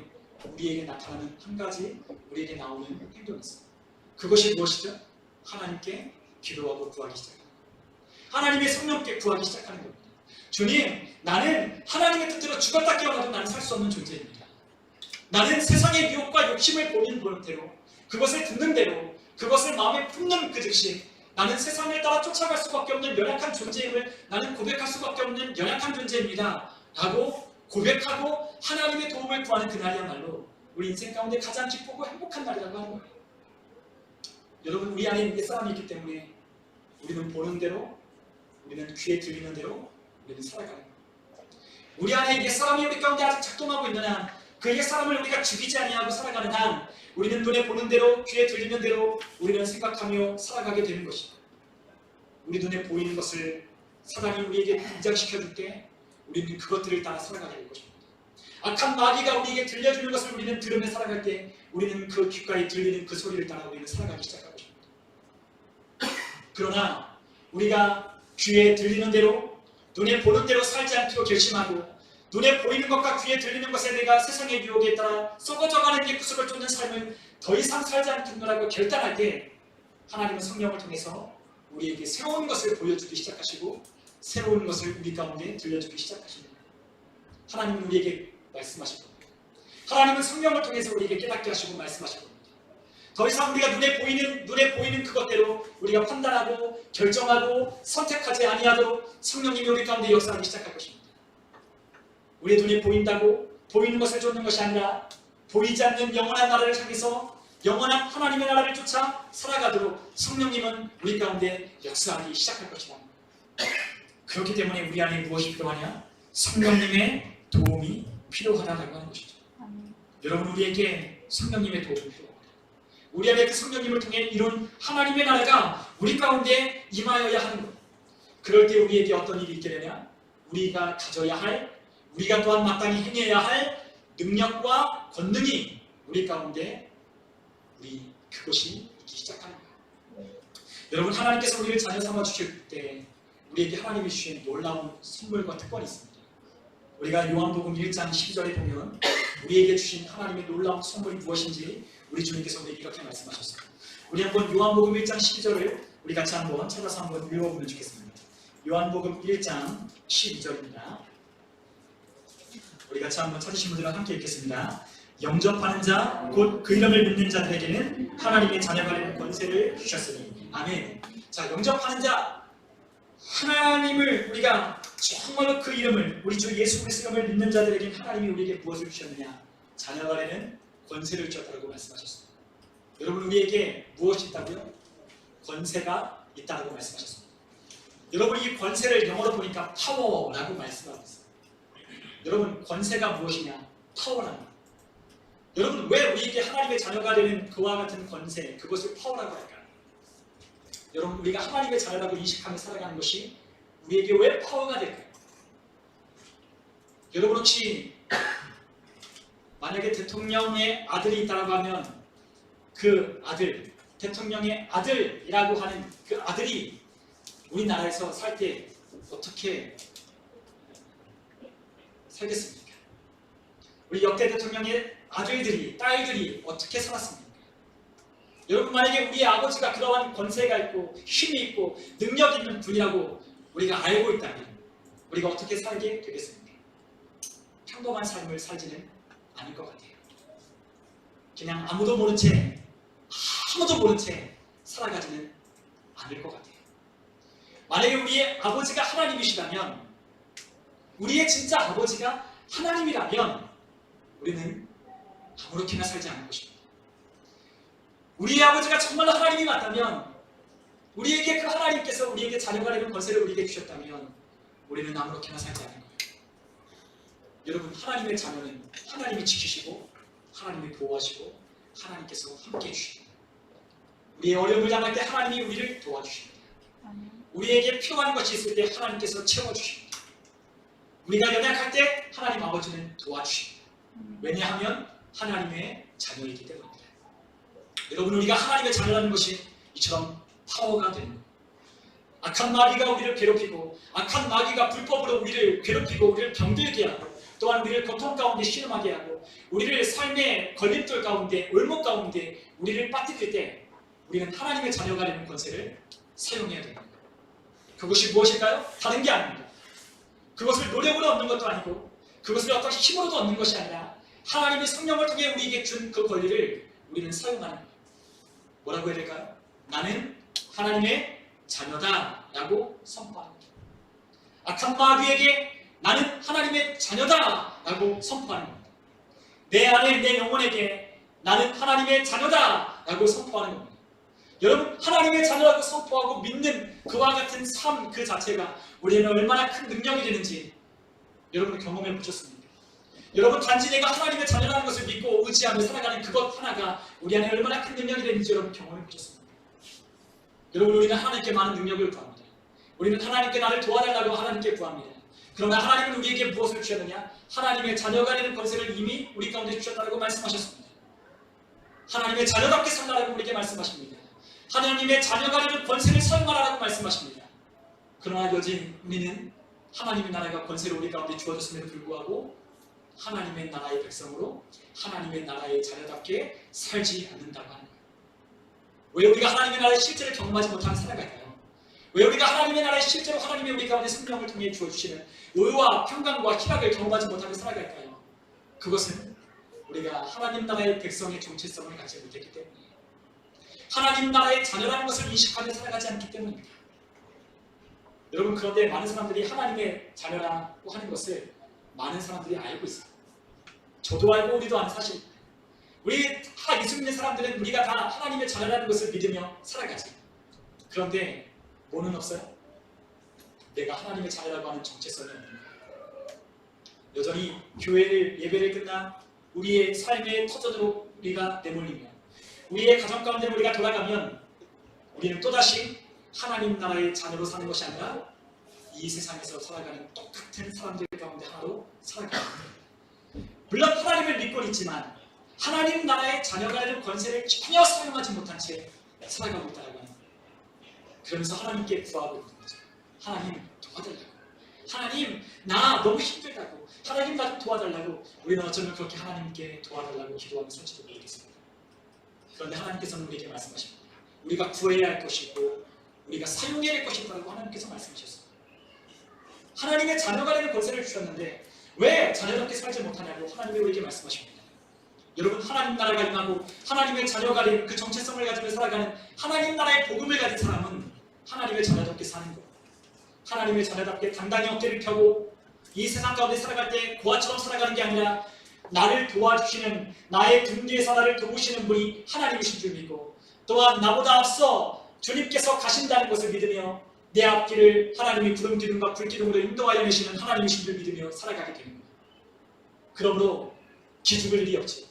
A: 우리에게 나타나는 한 가지, 우리에게 나오는 행동이 있습니다. 그것이 무엇이죠? 하나님께 기도하고 구하기 시작합니다. 하나님의 성령께 구하기 시작하는 겁니다. 주님, 나는 하나님의 뜻대로 죽었다 깨어나도 나는 살 수 없는 존재입니다. 나는 세상의 유혹과 욕심을 보는 대로, 그것을 듣는 대로, 그것을 마음에 품는 그 즉시 나는 세상을 따라 쫓아갈 수밖에 없는 연약한 존재임을 나는 고백할 수밖에 없는 연약한 존재입니다. 라고 고백하고 하나님의 도움을 구하는 그날이야말로 우리 인생 가운데 가장 기쁘고 행복한 날이라고 하는 거예요. 여러분, 우리 안에 옛사람이 있기 때문에 우리는 보는 대로, 우리는 귀에 들리는 대로 우리는 살아가는 거예요. 우리 안에 옛사람이 우리 가운데 아직 작동하고 있는 한, 그 옛사람을 우리가 죽이지 아니하고 살아가는 한 우리는 눈에 보는 대로, 귀에 들리는 대로 우리는 생각하며 살아가게 되는 것입니다. 우리 눈에 보이는 것을 사단이 우리에게 인정시켜줄 때 우리는 그것들을 따라 살아가게 될 것입니다. 악한 마귀가 우리에게 들려주는 것을 우리는 들으며 살아갈 때 우리는 그 귓가에 들리는 그 소리를 따라 우리는 살아가기 시작할 것입니다. 그러나 우리가 귀에 들리는 대로, 눈에 보는 대로 살지 않기로 결심하고 눈에 보이는 것과 귀에 들리는 것에 내가 세상의 유혹에 따라 썩어져가는 게 구속을 쫓는 삶을 더 이상 살지 않겠노라고 결단할 때 하나님은 성령을 통해서 우리에게 새로운 것을 보여주기 시작하시고 새로운 것을 우리 가운데 들려주기 시작하십니다. 하나님은 우리에게 말씀하실 겁니다. 하나님은 성령을 통해서 우리에게 깨닫게 하시고 말씀하실 겁니다. 더 이상 우리가 눈에 보이는 그것대로 우리가 판단하고 결정하고 선택하지 아니하도록 성령님이 우리 가운데 역사하기 시작할 것입니다. 우리의 눈에 보인다고 보이는 것을 쫓는 것이 아니라 보이지 않는 영원한 나라를 향해서 영원한 하나님의 나라를 쫓아 살아가도록 성령님은 우리 가운데 역사하기 시작할 것이다. 그렇기 때문에 우리 안에 무엇이 필요하냐? 성령님의 도움이 필요하다고 하는 것이죠. 여러분, 우리에게 성령님의 도움이 필요합니다. 우리 안에 그 성령님을 통해 이룬 하나님의 나라가 우리 가운데 임하여야 하는 것. 그럴 때 우리에게 어떤 일이 있게 되냐? 우리가 가져야 할, 우리가 또한 마땅히 행해야 할 능력과 권능이 우리 가운데 그것이 있기 시작하는 거예요. 여러분, 하나님께서 우리를 자녀 삼아 주실 때 우리에게 하나님이 주신 놀라운 선물과 특권이 있습니다. 우리가 요한복음 1장 12절에 보면 우리에게 주신 하나님의 놀라운 선물이 무엇인지 우리 주님께서 우리에게 이렇게 말씀하셨어요. 우리 한번 요한복음 1장 12절을 우리 같이 한번 찾아서 한번 읽어보면 좋겠습니다. 요한복음 1장 12절입니다. 우리 같이 한번 찾으신 분들과 함께 읽겠습니다. 영접하는 자, 곧 그 이름을 믿는 자들에게는 하나님의 자녀가 되는 권세를 주셨으니. 아멘. 자, 영접하는 자, 하나님을 우리가 정말로 그 이름을, 우리 주 예수 그리스도 이름을 믿는 자들에게는 하나님이 우리에게 무엇을 주셨느냐? 자녀가 되는 권세를 주셨다고 말씀하셨습니다. 여러분, 우리에게 무엇이 있다고요? 권세가 있다고 말씀하셨습니다. 여러분, 이 권세를 영어로 보니까 파워라고 말씀하고 있어요. 여러분, 권세가 무엇이냐? 파워랍니다. 여러분, 왜 우리에게 하나님의 자녀가 되는 그와 같은 권세, 그것을 파워라고 할까요? 여러분, 우리가 하나님의 자녀라고 인식하며 살아가는 것이 우리에게 왜 파워가 될까요? 여러분, 혹시 만약에 대통령의 아들이 있다고 하면 그 아들, 대통령의 아들이라고 하는 그 아들이 우리나라에서 살 때 어떻게 살겠습니까? 우리 역대 대통령의 아들들이, 딸들이 어떻게 살았습니까? 여러분, 만약에 우리의 아버지가 그러한 권세가 있고 힘이 있고 능력 있는 분이라고 우리가 알고 있다면 우리가 어떻게 살게 되겠습니까? 평범한 삶을 살지는 않을 것 같아요. 그냥 아무도 모른 채 살아가지는 않을 것 같아요. 만약에 우리의 아버지가 하나님이시다면, 우리의 진짜 아버지가 하나님이라면 우리는 아무렇게나 살지 않을 것입니다. 우리의 아버지가 정말로 하나님이 맞다면, 우리에게 그 하나님께서 우리에게 자녀가 되는 권세를 우리에게 주셨다면 우리는 아무렇게나 살지 않을 거예요. 여러분, 하나님의 자녀는 하나님이 지키시고 하나님이 보호하시고 하나님께서 함께 해주십니다. 우리의 어려움을 당할 때 하나님이 우리를 도와주십니다. 우리에게 필요한 것이 있을 때 하나님께서 채워주십니다. 우리가 연약할 때 하나님 아버지는 도와주십니다. 왜냐하면 하나님의 자녀이기 때문입니다. 여러분, 우리가 하나님의 자녀라는 것이 이처럼 파워가 되는 거예요. 악한 마귀가 우리를 괴롭히고, 악한 마귀가 불법으로 우리를 괴롭히고 우리를 병들게 하고, 또한 우리를 고통 가운데 신음하게 하고, 우리를 삶의 걸림돌 가운데, 올목 가운데 우리를 빠뜨릴 때 우리는 하나님의 자녀가 되는 권세를 사용해야 됩니다. 그것이 무엇일까요? 다른 게 아닙니다. 그것을 노력으로 얻는 것도 아니고, 그것을 어떤 힘으로도 얻는 것이 아니라 하나님의 성령을 통해 우리에게 준 그 권리를 우리는 사용하는 거예요. 뭐라고 해야 될까요? 나는 하나님의 자녀다 라고 선포합니다. 악한 마귀에게 나는 하나님의 자녀다 라고 선포하는 겁니다. 내 안에, 내 영혼에게 나는 하나님의 자녀다 라고 선포하는 겁니다. 여러분, 하나님의 자녀라고 선포하고 믿는 그와 같은 삶 그 자체가 우리에게 얼마나 큰 능력이 되는지 여러분 경험해 보셨습니까? 여러분, 단지 내가 하나님의 자녀라는 것을 믿고 의지하며 살아가는 그것 하나가 우리 안에 얼마나 큰 능력이 되는지 여러분 경험해 보셨습니까? 여러분, 우리는 하나님께 많은 능력을 구합니다. 우리는 하나님께 나를 도와달라고 하나님께 구합니다. 그러나 하나님은 우리에게 무엇을 주셨느냐? 하나님의 자녀가 되는 권세를 이미 우리 가운데 주셨다고 말씀하셨습니다. 하나님의 자녀답게 살라고 우리에게 말씀하십니다. 하나님의 자녀가 되는 권세를 사용하라고 말씀하십니다. 그러나 여전히 우리는 하나님의 나라가 권세를 우리 가운데 주어졌음에도 불구하고 하나님의 나라의 백성으로 하나님의 나라의 자녀답게 살지 않는다고 하는 거예요. 왜 우리가 하나님의 나라의 실제를 경험하지 못하는 살아갈까요? 왜 우리가 하나님의 나라의 실제로 하나님의 우리 가운데 성령을 통해 주어주시는 의와 평강과 희락을 경험하지 못하며 살아갈까요? 그것은 우리가 하나님 나라의 백성의 정체성을 갖지 못했기 때문이에요. 하나님 나라의 자녀라는 것을 인식하며 살아가지 않기 때문입니다. 여러분, 그런데 많은 사람들이 하나님의 자녀라고 하는 것을 많은 사람들이 알고 있어요. 저도 알고 우리도 아는 사실입니다. 우리 다 예수 믿는 사람들은 우리가 다 하나님의 자녀라는 것을 믿으며 살아가지. 그런데 뭐는 없어요? 내가 하나님의 자녀라고 하는 정체성이 없는 거예요. 여전히 교회를, 예배를 끝나 우리의 삶의 터전으로 우리가 내몰리며 우리의 가정 가운데 우리가 돌아가면 우리는 또다시 하나님 나라의 자녀로 사는 것이 아니라 이 세상에서 살아가는 똑같은 사람들 가운데 하나로 살아가는 거예요. 물론 하나님을 믿고 있지만 하나님 나라의 자녀가 되는 권세를 전혀 사용하지 못한 채 살아가고 있다는 거예요. 그러면서 하나님께 구하고 있는 거죠. 하나님 도와달라고. 하나님 나 너무 힘들다고. 하나님 나 좀 도와달라고. 우리는 어쩌면 그렇게 하나님께 도와달라고 기도하는 솔직히 모르겠습니다. 그런데 하나님께서는 우리에게 말씀하십니다. 우리가 구해야 할 것이고 우리가 사용해야 할 것이라고 하나님께서 말씀하셨어요. 하나님의 자녀가 되는 권세를 주셨는데 왜 자녀답게 살지 못하냐고 하나님이 우리에게 말씀하십니다. 여러분 하나님 나라가 임하고 하나님의 자녀가 된 그 정체성을 가지고 살아가는 하나님 나라의 복음을 가진 사람은 하나님의 자녀답게 사는 거예요. 하나님의 자녀답게 당당히 어깨를 펴고 이 세상 가운데 살아갈 때 고아처럼 살아가는 게 아니라 나를 도와주시는 나의 등 뒤에서 나를 도우시는 분이 하나님이신 줄 믿고 또한 나보다 앞서 주님께서 가신다는 것을 믿으며 내 앞길을 하나님이 구름 기둥과 불 기둥으로 인도하여 내시는 하나님이신 줄 믿으며 살아가게 되는 거예요. 그러므로 기죽을 일이 없지.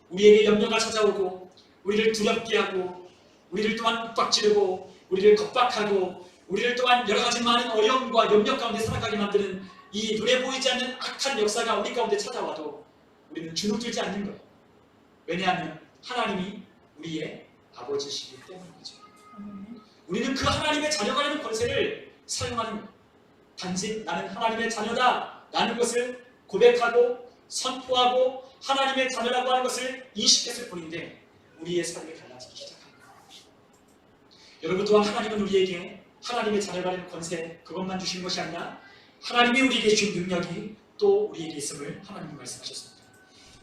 A: 우리에게 염려가 찾아오고 우리를 두렵게 하고 우리를 또한 윽박지르고 우리를 겁박하고 우리를 또한 여러 가지 많은 어려움과 염려 가운데 살아가게 만드는 이 눈에 보이지 않는 악한 역사가 우리 가운데 찾아와도 우리는 주눅들지 않는 거예요. 왜냐하면 하나님이 우리의 아버지시기 때문이죠. 우리는 그 하나님의 자녀가 되는 권세를 사용하는 거예요. 단지 나는 하나님의 자녀다 라는 것을 고백하고 선포하고 하나님의 자녀라고 하는 것을 인식했을 뿐인데 우리의 삶이 달라지기 시작합니다. 여러분 또한 하나님은 우리에게 하나님의 자녀가 되는 권세 그것만 주신 것이 아니라 하나님이 우리에게 주신 능력이 또 우리에게 있음을 하나님이 말씀하셨습니다.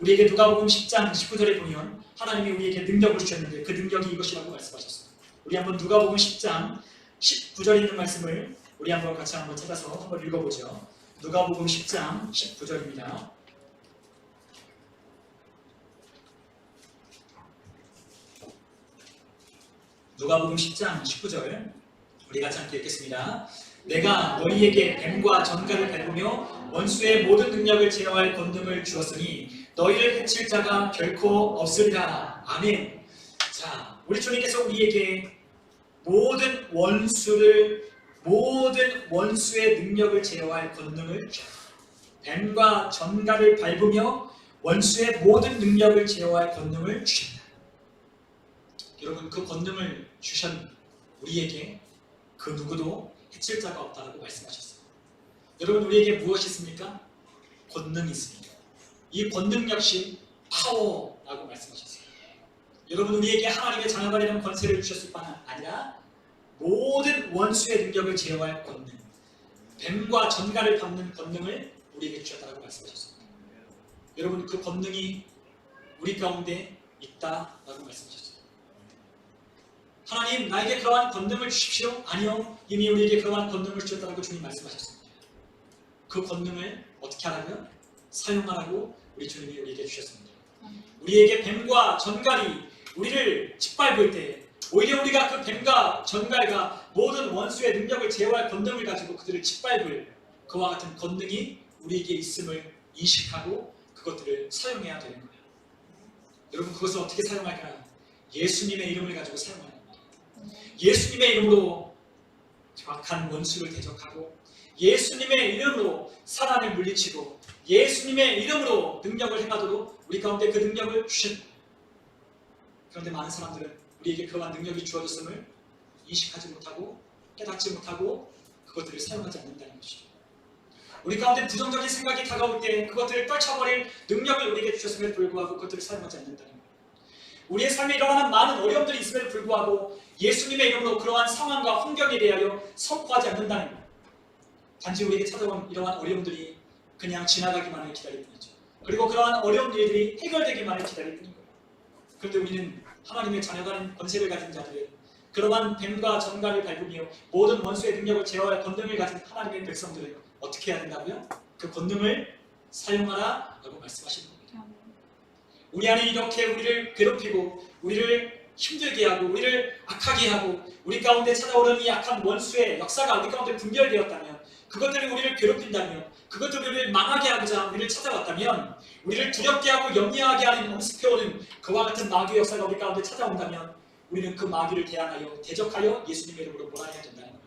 A: 우리에게 누가복음 10장 19절에 보면 하나님이 우리에게 능력을 주셨는데 그 능력이 이것이라고 말씀하셨습니다. 우리 한번 누가복음 10장 19절에 있는 말씀을 우리 한번 같이 한번 찾아서 한번 읽어보죠. 누가복음 10장 19절입니다. 누가복음 10장 19절 우리 같이 함께 읽겠습니다. 내가 너희에게 뱀과 전갈을 밟으며 원수의 모든 능력을 제어할 권능을 주었으니 너희를 해칠 자가 결코 없으리라. 아멘. 자, 우리 주님께서 우리에게 모든 원수의 능력을 제어할 권능을 주셨다. 뱀과 전갈을 밟으며 원수의 모든 능력을 제어할 권능을 주셨다. 여러분 그 권능을 주신 우리에게 그 누구도 해칠 자가 없다고 말씀하셨어요. 여러분 우리에게 무엇이 있습니까? 권능이 있습니다. 이 권능 역시 파워라고 말씀하셨어요. 여러분 우리에게 하나님의 자녀가 되는 권세를 주셨을 뿐 아니라 모든 원수의 능력을 제어할 권능, 뱀과 전갈을 밟는 권능을 우리에게 주셨다고 말씀하셨습니다. 여러분 그 권능이 우리 가운데 있다라고 말씀하셨어요. 하나님 나에게 그러한 권능을 주십시오. 아니요. 이미 우리에게 그러한 권능을 주셨다고 주님 말씀하셨습니다. 그 권능을 어떻게 하라고요? 사용하라고 우리 주님이 우리에게 주셨습니다. 우리에게 뱀과 전갈이 우리를 짓밟을 때 오히려 우리가 그 뱀과 전갈과 모든 원수의 능력을 제어할 권능을 가지고 그들을 짓밟을 그와 같은 권능이 우리에게 있음을 인식하고 그것들을 사용해야 되는 거예요. 여러분 그것을 어떻게 사용할까요? 예수님의 이름을 가지고 사용하는 겁니다. 예수님의 이름으로 악한 원수를 대적하고 예수님의 이름으로 사단을 물리치고 예수님의 이름으로 능력을 행하도록 우리 가운데 그 능력을 주신. 그런데 많은 사람들은 우리에게 그러한 능력이 주어졌음을 인식하지 못하고 깨닫지 못하고 그것들을 사용하지 않는다는 것이죠. 우리 가운데 부정적인 생각이 다가올 때 그것들을 떨쳐버릴 능력을 우리에게 주셨음에도 불구하고 그것들을 사용하지 않는다는 거예요. 우리의 삶에 일어나는 많은 어려움들이 있음에도 불구하고 예수님의 이름으로 그러한 상황과 환경에 대하여 선포하지 않는다는 거예요. 단지 우리에게 찾아온 이러한 어려움들이 그냥 지나가기만을 기다릴 뿐이죠. 그리고 그러한 어려운 일들이 해결되기만을 기다릴 뿐인 거예요. 그런데 우리는 하나님의 자녀가 된 권세를 가진 자들은 그러한 뱀과 전갈을 밟으며 모든 원수의 능력을 제어할 권능을 가진 하나님의 백성들은 어떻게 해야 된다고요? 그 권능을 사용하라 라고 말씀하시는 겁니다. 우리 안에 이렇게 우리를 괴롭히고 우리를 힘들게 하고 우리를 악하게 하고 우리 가운데 찾아오는 이 악한 원수의 역사가 우리 가운데 분별되었다면 그것들이 우리를 괴롭힌다며 그것들이 우리를 망하게 하고자 우리를 찾아왔다면 우리를 두렵게 하고 염려하게 하는 엄습해오는 그와 같은 마귀의 역사가 우리 가운데 찾아온다면 우리는 그 마귀를 대항하여 대적하여 예수님의 이름으로 몰아내야 된다는 거예요.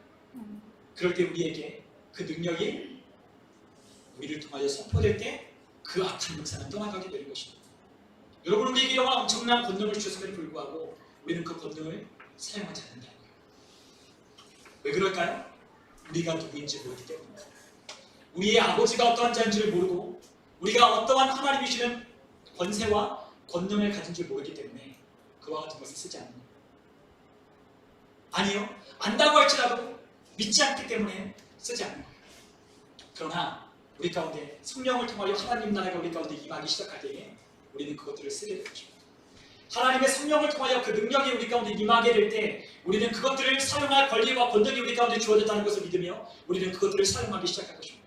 A: 그럴 때 우리에게 그 능력이 우리를 통하여 선포될 때 그 악한 역사는 떠나가게 되는 것입니다. 여러분, 우리에게 이런 엄청난 권능을 주셨음에도 불구하고 우리는 그 권능을 사용하지 않는다는 거예요. 왜 그럴까요? 우리가 누구인지 모르기 때문입니다. 우리의 아버지가 어떠한 자인지를 모르고 우리가 어떠한 하나님이 주시는 권세와 권능을 가진 줄 모르기 때문에 그와 같은 것을 쓰지 않는 거예요. 아니요, 안다고 할지라도 믿지 않기 때문에 쓰지 않는 거예요. 그러나 우리 가운데 성령을 통하여 하나님 나라가 우리 가운데 임하기 시작할 때에 우리는 그것들을 쓰게 되는 것입니다. 하나님의 성령을 통하여 그 능력이 우리 가운데 임하게 될 때 우리는 그것들을 사용할 권리와 권능이 우리 가운데 주어졌다는 것을 믿으며 우리는 그것들을 사용하기 시작할 것입니다.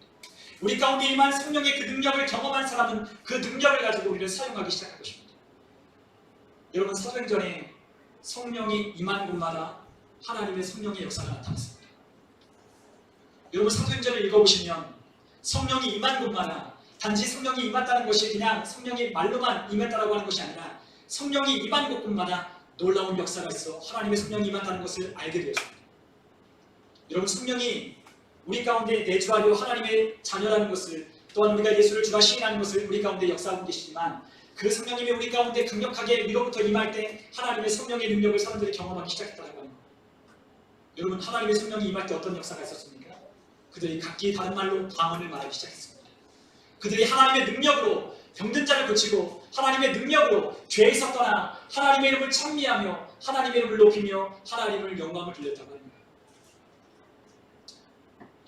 A: 우리 가운데 임한 성령의 그 능력을 경험한 사람은 그 능력을 가지고 우리를 사용하기 시작할 것입니다. 여러분, 사도행전에 성령이 임한 곳마다 하나님의 성령의 역사가 나타났습니다. 여러분, 사도행전을 읽어보시면 성령이 임한 곳마다 단지 성령이 임했다는 것이 그냥 성령이 말로만 임했다라고 하는 것이 아니라 성령이 임한 곳마다 놀라운 역사가 있어 하나님의 성령이 임한다는 것을 알게 되었습니다. 여러분, 성령이 우리 가운데 내주하려 하나님의 자녀라는 것을, 또한 우리가 예수를 주라 시인하는 것을 우리 가운데 역사하고 계시지만 그 성령님이 우리 가운데 강력하게 위로부터 임할 때 하나님의 성령의 능력을 사람들이 경험하기 시작했다고 하는 거예요. 여러분, 하나님의 성령이 임할 때 어떤 역사가 있었습니까? 그들이 각기 다른 말로 방언을 말하기 시작했습니다. 그들이 하나님의 능력으로 병든 자를 고치고 하나님의 능력으로 죄에서 떠나 하나님의 이름을 찬미하며 하나님의 이름을 높이며 하나님을 영광을 돌렸다고 합니다.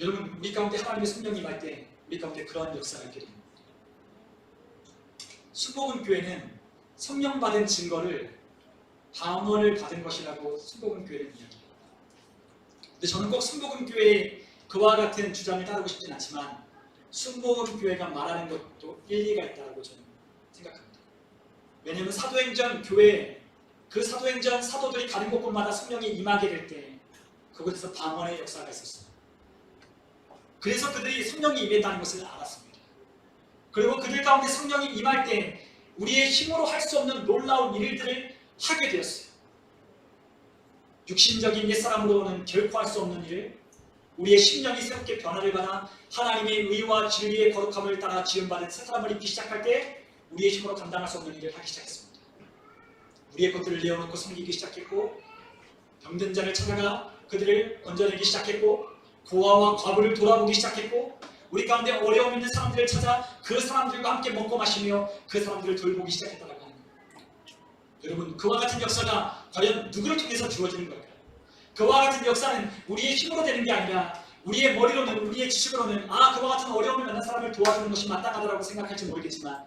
A: 여러분, 우리 가운데 하나님의 성령이 임할 때 우리 가운데 그러한 역사가 있게 됩니다. 순복음교회는 성령 받은 증거를 방언을 받은 것이라고 순복음교회는 이야기합니다. 근데 저는 꼭 순복음교회의 그와 같은 주장을 따르고 싶진 않지만 순복음교회가 말하는 것도 일리가 있다고 저는 생각합니다. 왜냐하면 사도행전 교회, 그 사도행전 사도들이 가는 곳곳마다 성령이 임하게 될 때 그곳에서 방언의 역사가 있었어요. 그래서 그들이 성령이 임했다는 것을 알았습니다. 그리고 그들 가운데 성령이 임할 때 우리의 힘으로 할 수 없는 놀라운 일들을 하게 되었어요. 육신적인 옛사람으로는 결코 할 수 없는 일을 우리의 심령이 새롭게 변화를 받아 하나님의 의와 진리의 거룩함을 따라 지음받은 새 사람을 입기 시작할 때 우리의 힘으로 감당할 수 없는 일을 하기 시작했습니다. 우리의 것들을 내어놓고 섬기기 시작했고 병든 자를 찾아가 그들을 건져내기 시작했고 고아와 과부를 돌아보기 시작했고 우리 가운데 어려움 있는 사람들을 찾아 그 사람들과 함께 먹고 마시며 그 사람들을 돌보기 시작했다고 하는 거예요. 여러분, 그와 같은 역사가 과연 누구를 통해서 주어지는 걸까요? 그와 같은 역사는 우리의 힘으로 되는 게 아니라 우리의 머리로는, 우리의 지식으로는 그와 같은 어려움을 만난 사람을 도와주는 것이 마땅하다고 생각할지 모르겠지만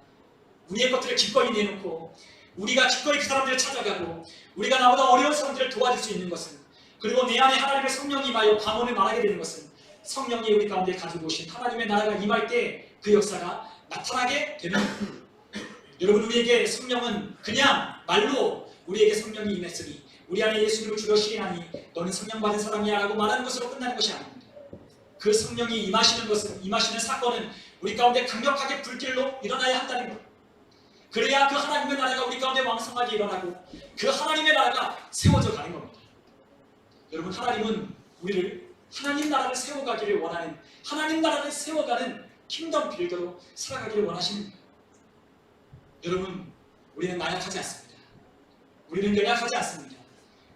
A: 우리의 것들을 기꺼이 내놓고 우리가 기꺼이 그 사람들을 찾아가고 우리가 나보다 어려운 사람들을 도와줄 수 있는 것은, 그리고 내 안에 하나님의 성령이 임하여 방언을 말하게 되는 것은 성령이 우리 가운데 가지고 오신 하나님의 나라가 임할 때 그 역사가 나타나게 되는 거예요. 여러분, 우리에게 성령은 그냥 말로 우리에게 성령이 임했으니 우리 안에 예수를 주로 시인하니 너는 성령 받은 사람이야 라고 말하는 것으로 끝나는 것이 아닙니다. 그 성령이 임하시는 것은, 임하시는 사건은 우리 가운데 강력하게 불길로 일어나야 한다는 것. 그래야 그 하나님의 나라가 우리 가운데 왕성하게 일어나고 그 하나님의 나라가 세워져 가는 겁니다. 여러분, 하나님은 우리를 하나님 나라를 세워가기를 원하는, 하나님 나라를 세워가는 킹덤 빌더로 살아가기를 원하십니다. 여러분, 우리는 나약하지 않습니다. 우리는 연약하지 않습니다.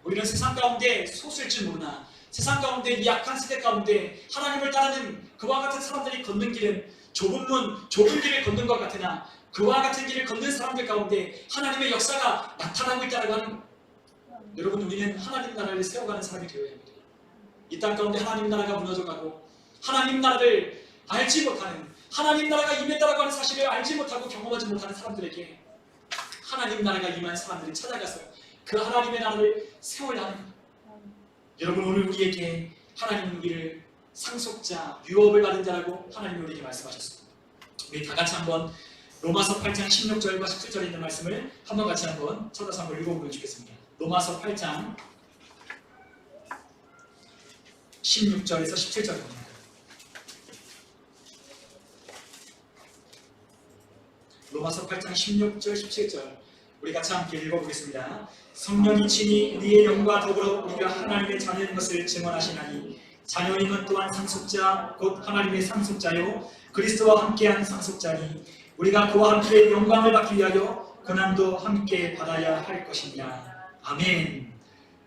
A: 우리는 세상 가운데 솟을 줄 모르나 세상 가운데 이 약한 세대 가운데 하나님을 따르는 그와 같은 사람들이 걷는 길은 좁은 문, 좁은 길을 걷는 것 같으나 그와 같은 길을 걷는 사람들 가운데 하나님의 역사가 나타나고 있다고 하는 것. 여러분, 우리는 하나님 나라를 세워가는 사람이 되어야 합니다. 이 땅 가운데 하나님 나라가 무너져가고 하나님 나라를 알지 못하는, 하나님 나라가 임했다고 하는 사실을 알지 못하고 경험하지 못하는 사람들에게 하나님 나라가 임한 사람들이 찾아가서 그 하나님의 나라를 세워야 하는 것. 여러분, 오늘 우리에게 하나님은 우리를 상속자, 유업을 받은 자라고 하나님이 우리에게 말씀하셨습니다. 우리 다 같이 한번 로마서 8장 16절과 17절에 있는 말씀을 한번 같이 한번 찾아서 한번 읽어보면 좋겠습니다. 로마서 8장 16절에서 17절입니다. 로마서 8장 16절, 17절 우리 같이 함께 읽어보겠습니다. 성령이 친히 우리의 영과 더불어 우리가 하나님의 자녀인 것을 증언하시나니 자녀임은 또한 상속자 곧 하나님의 상속자요 그리스도와 함께한 상속자니 우리가 그와 함께 영광을 받기 위하여 고난도 함께 받아야 할 것이냐. 아멘.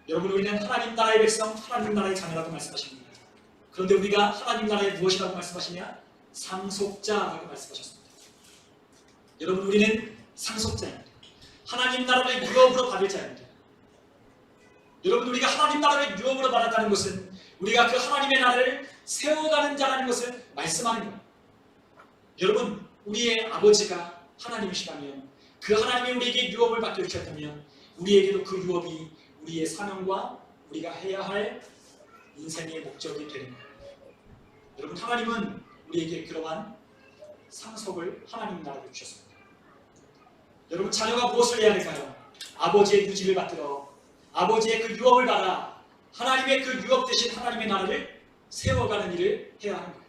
A: 여러분, 우리는 하나님 나라의 백성, 하나님 나라의 자녀라고 말씀하십니다. 그런데 우리가 하나님 나라의 무엇이라고 말씀하시냐? 상속자라고 말씀하셨습니다. 여러분, 우리는 상속자입니다. 하나님 나라를 유업으로 받을 자입니다. 여러분, 우리가 하나님 나라를 유업으로 받았다는 것은 우리가 그 하나님의 나라를 세워가는 자라는 것을 말씀하는 겁니다. 여러분, 우리의 아버지가 하나님이시라면 그 하나님이 우리에게 유업을 받게 주셨다면 우리에게도 그 유업이 우리의 사명과 우리가 해야 할 인생의 목적이 되는 거예요. 여러분, 하나님은 우리에게 그러한 상속을 하나님 나라로 주셨습니다. 여러분, 자녀가 무엇을 해야 될까요? 아버지의 유지를 받들어 아버지의 그 유업을 받아 하나님의 그 유업 대신 하나님의 나라를 세워가는 일을 해야 하는 거예요.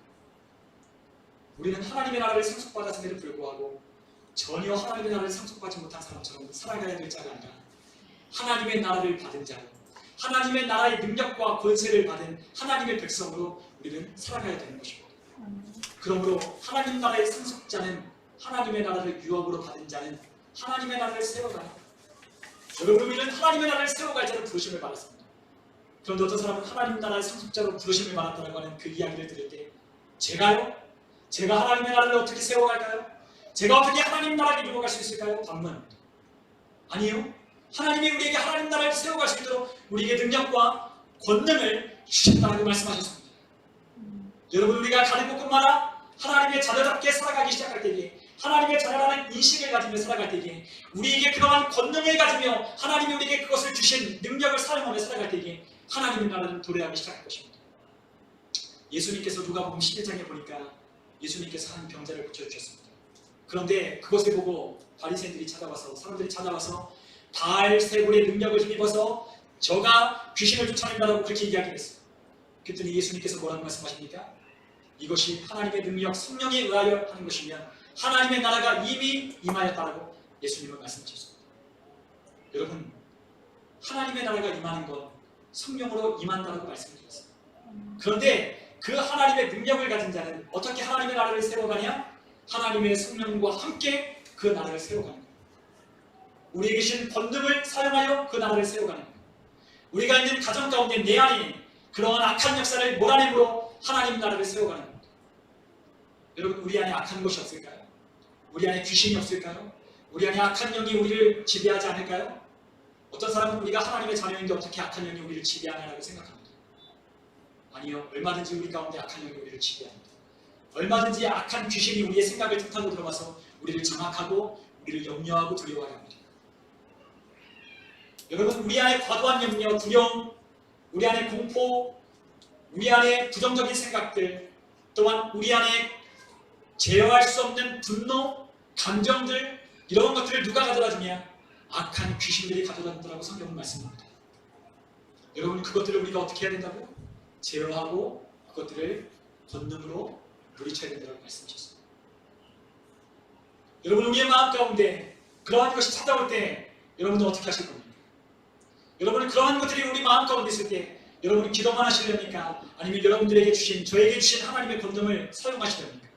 A: 우리는 하나님의 나라를 상속받았음에도 불구하고 전혀 하나님의 나라를 상속받지 못한 사람처럼 살아가야 될 자가 아니라 하나님의 나라를 받은 자로 하나님의 나라의 능력과 권세를 받은 하나님의 백성으로 우리는 살아가야 되는 것입니다. 그러므로 하나님 나라의 상속자는 하나님의 나라를 유업으로 받은 자는 하나님의 나라를 세워가는, 여러분, 우리는 하나님의 나라를 세워갈 자로 부르심을 받았습니다. 그런데 어떤 사람은 하나님 나라의 상속자로 부르심을 받았다고 하는 그 이야기를 들을 때 제가요? 제가 하나님의 나라를 어떻게 세워갈까요? 제가 어떻게 하나님 나라를 이루어갈 수 있을까요? 반문. 아니요. 하나님이 우리에게 하나님 나라를 세워갈 수 있도록 우리에게 능력과 권능을 주신다고 말씀하셨습니다. 여러분, 우리가 가는 곳곳마다 하나님의 자녀답게 살아가기 시작할 때에 하나님의 자녀라는 인식을 가지며 살아갈 때에 우리에게 그러한 권능을 가지며 하나님이 우리에게 그것을 주신 능력을 사용하며 살아갈 때에 하나님의 나라는 도래하기 시작할 것입니다. 예수님께서 누가복음 11장에 보니까 예수님께서 한 병자를 고쳐주셨습니다. 그런데 그것을 보고 바리새인들이 찾아와서, 사람들이 찾아와서 바알세불의 능력을 힘입어서 저가 귀신을 쫓아낸다고 그렇게 이야기했어요. 그랬더니 예수님께서 뭐라고 말씀하십니까? 이것이 하나님의 능력, 성령에 의하여 하는 것이면 하나님의 나라가 이미 임하였다라고 예수님은 말씀하셨습니다. 여러분, 하나님의 나라가 임하는 건 성령으로 임한다라고 말씀드렸어요. 그런데 그 하나님의 능력을 가진 자는 어떻게 하나님의 나라를 세워가냐? 하나님의 성령과 함께 그 나라를 세워가는 거예요. 우리에게 계신 권능을 사용하여 그 나라를 세워가는 거예요. 우리가 있는 가정 가운데 내 안에 그러한 악한 역사를 몰아내므로 하나님 나라를 세워가는 겁니다. 여러분, 우리 안에 악한 것이 없을까요? 우리 안에 귀신이 없을까요? 우리 안에 악한 영이 우리를 지배하지 않을까요? 어떤 사람은 우리가 하나님의 자녀인데 어떻게 악한 영이 우리를 지배하냐고 생각합니다. 아니요, 얼마든지 우리 가운데 악한 영이 우리를 지배합니다. 얼마든지 악한 귀신이 우리의 생각을 틈타고 들어가서 우리를 장악하고 우리를 염려하고 두려워하게 합니다. 여러분, 우리 안에 과도한 염려, 두려움, 우리 안에 공포, 우리 안에 부정적인 생각들, 또한 우리 안에 제어할 수 없는 분노, 감정들, 이런 것들을 누가 가져다주냐? 악한 귀신들이 가져다준다고 성경은 말씀합니다. 여러분, 그것들을 우리가 어떻게 해야 된다고? 제어하고 그것들을 권능으로 물리쳐야 된다고 말씀하셨습니다. 여러분, 우리의 마음 가운데 그러한 것이 찾아올 때 여러분은 어떻게 하실 겁니까? 여러분은 그러한 것들이 우리 마음 가운데 있을 때 여러분은 기도만 하시렵니까? 아니면 여러분들에게 주신, 저에게 주신 하나님의 권능을 사용하시렵니까?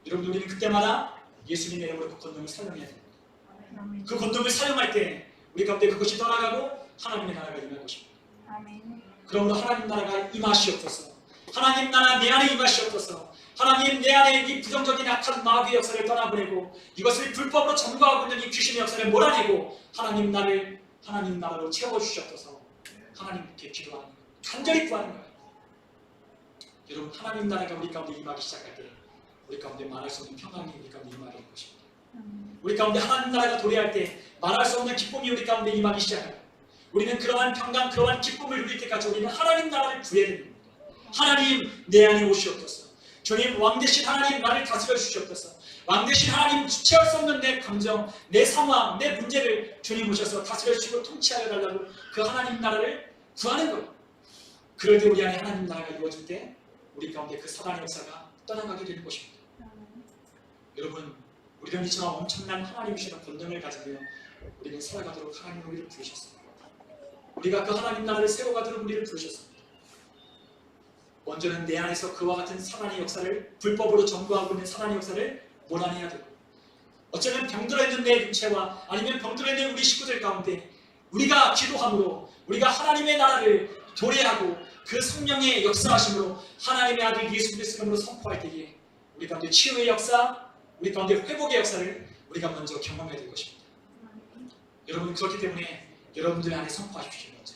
A: 여러분, 우리는 그때마다 예수님의 이름으로 그 권능을 사용해야 됩니다. 그 권능을 사용할 때 우리 가운데 그것이 떠나가고 하나님의 나라가 임할 것입니다. 그러므로 하나님 나라가 임하시옵소서. 하나님 나라 내 안에 임하시옵소서. 하나님, 내 안에 이 부정적인 악한 마귀의 역사를 떠나보내고 이것을 불법으로 점거하고 있는 이 귀신의 역사를 몰아내고 하나님 나라로 채워주시옵소서. 하나님께 기도하는 거예요. 간절히 구하는 거예요. 여러분, 하나님 나라가 우리 가운데 임하기 시작할 때 우리 가운데 말할 수 없는 평강이 우리 가운데 임하게 될 것입니다. 우리 가운데 하나님 나라가 도래할 때 말할 수 없는 기쁨이 우리 가운데 임하기 시작합니다. 우리는 그러한 평강, 그러한 기쁨을 누릴 때까지 우리는 하나님 나라를 구해야 됩니다. 하나님, 내 안에 오시옵소서. 주님, 왕 대신 하나님 나를 다스려 주시옵소서. 왕 대신 하나님, 주체할 수 없는 내 감정, 내 상황, 내 문제를 주님 오셔서 다스려 주시고 통치하여 달라고 그 하나님 나라를 구하는 거예요. 그럴 때 우리 안에 하나님 나라가 이루어질 때 우리 가운데 그 사단의 역사가 떠나가게 되는 것입니다. 여러분, 우리는 이처럼 엄청난 하나님이시는 권능을 가지며 우리는 살아가도록 하나님 우리를 부르셨습니다. 우리가 그 하나님 나라를 세워가도록 우리를 부르셨습니다. 먼저는 내 안에서 그와 같은 사단의 역사를 불법으로 점거하고 있는 사단의 역사를 몰아내야 되고, 어쩌면 병들어 있는 내 육체와 아니면 병들어 있는 우리 식구들 가운데 우리가 기도함으로 우리가 하나님의 나라를 도래하고 그 성령의 역사하심으로 하나님의 아들 예수 그리스도의 이름으로 선포할 때에 우리 가운데 치유의 역사, 우리 가운데 회복의 역사를 우리가 먼저 경험해야 될 것입니다. 여러분, 그렇기 때문에 여러분들 안에 선포하십시오. 먼저.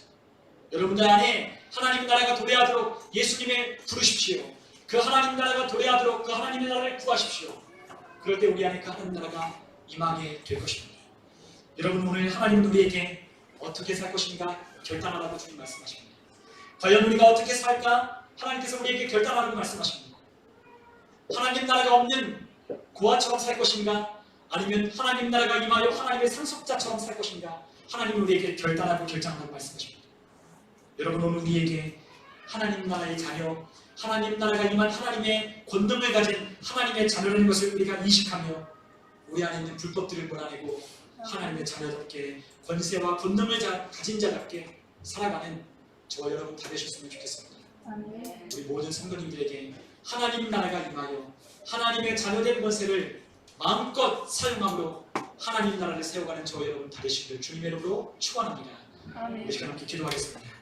A: 여러분들 안에 하나님 나라가 도래하도록 예수님을 부르십시오. 그 하나님 나라가 도래하도록 그 하나님의 나라를 구하십시오. 그럴 때 우리 안에 그 하나님 나라가 임하게 될 것입니다. 여러분, 오늘 하나님은 우리에게 어떻게 살 것인가 결단하라고 주님 말씀하십니다. 과연 우리가 어떻게 살까? 하나님께서 우리에게 결단하라고 말씀하십니다. 하나님 나라가 없는 고아처럼 살 것인가? 아니면 하나님 나라가 임하여 하나님의 상속자처럼 살 것인가? 하나님은 우리에게 결단하고 결정하라고 말씀하십니다. 여러분, 오늘 우리에게 하나님 나라의 자녀, 하나님 나라가 임한 하나님의 권능을 가진 하나님의 자녀라는 것을 우리가 인식하며 우리 안에 있는 불법들을 몰아내고 하나님의 자녀답게 권세와 권능을 가진 자답게 살아가는 저와 여러분 다 되셨으면 좋겠습니다. 우리 모든 성도님들에게 하나님 나라가 임하여 하나님의 자녀된 권세를 마음껏 사용함으로 하나님 나라를 세워가는 저와 여러분 다 되시기를 주님의 이름으로 축원합니다. 우리 시간 함께 기도하겠습니다.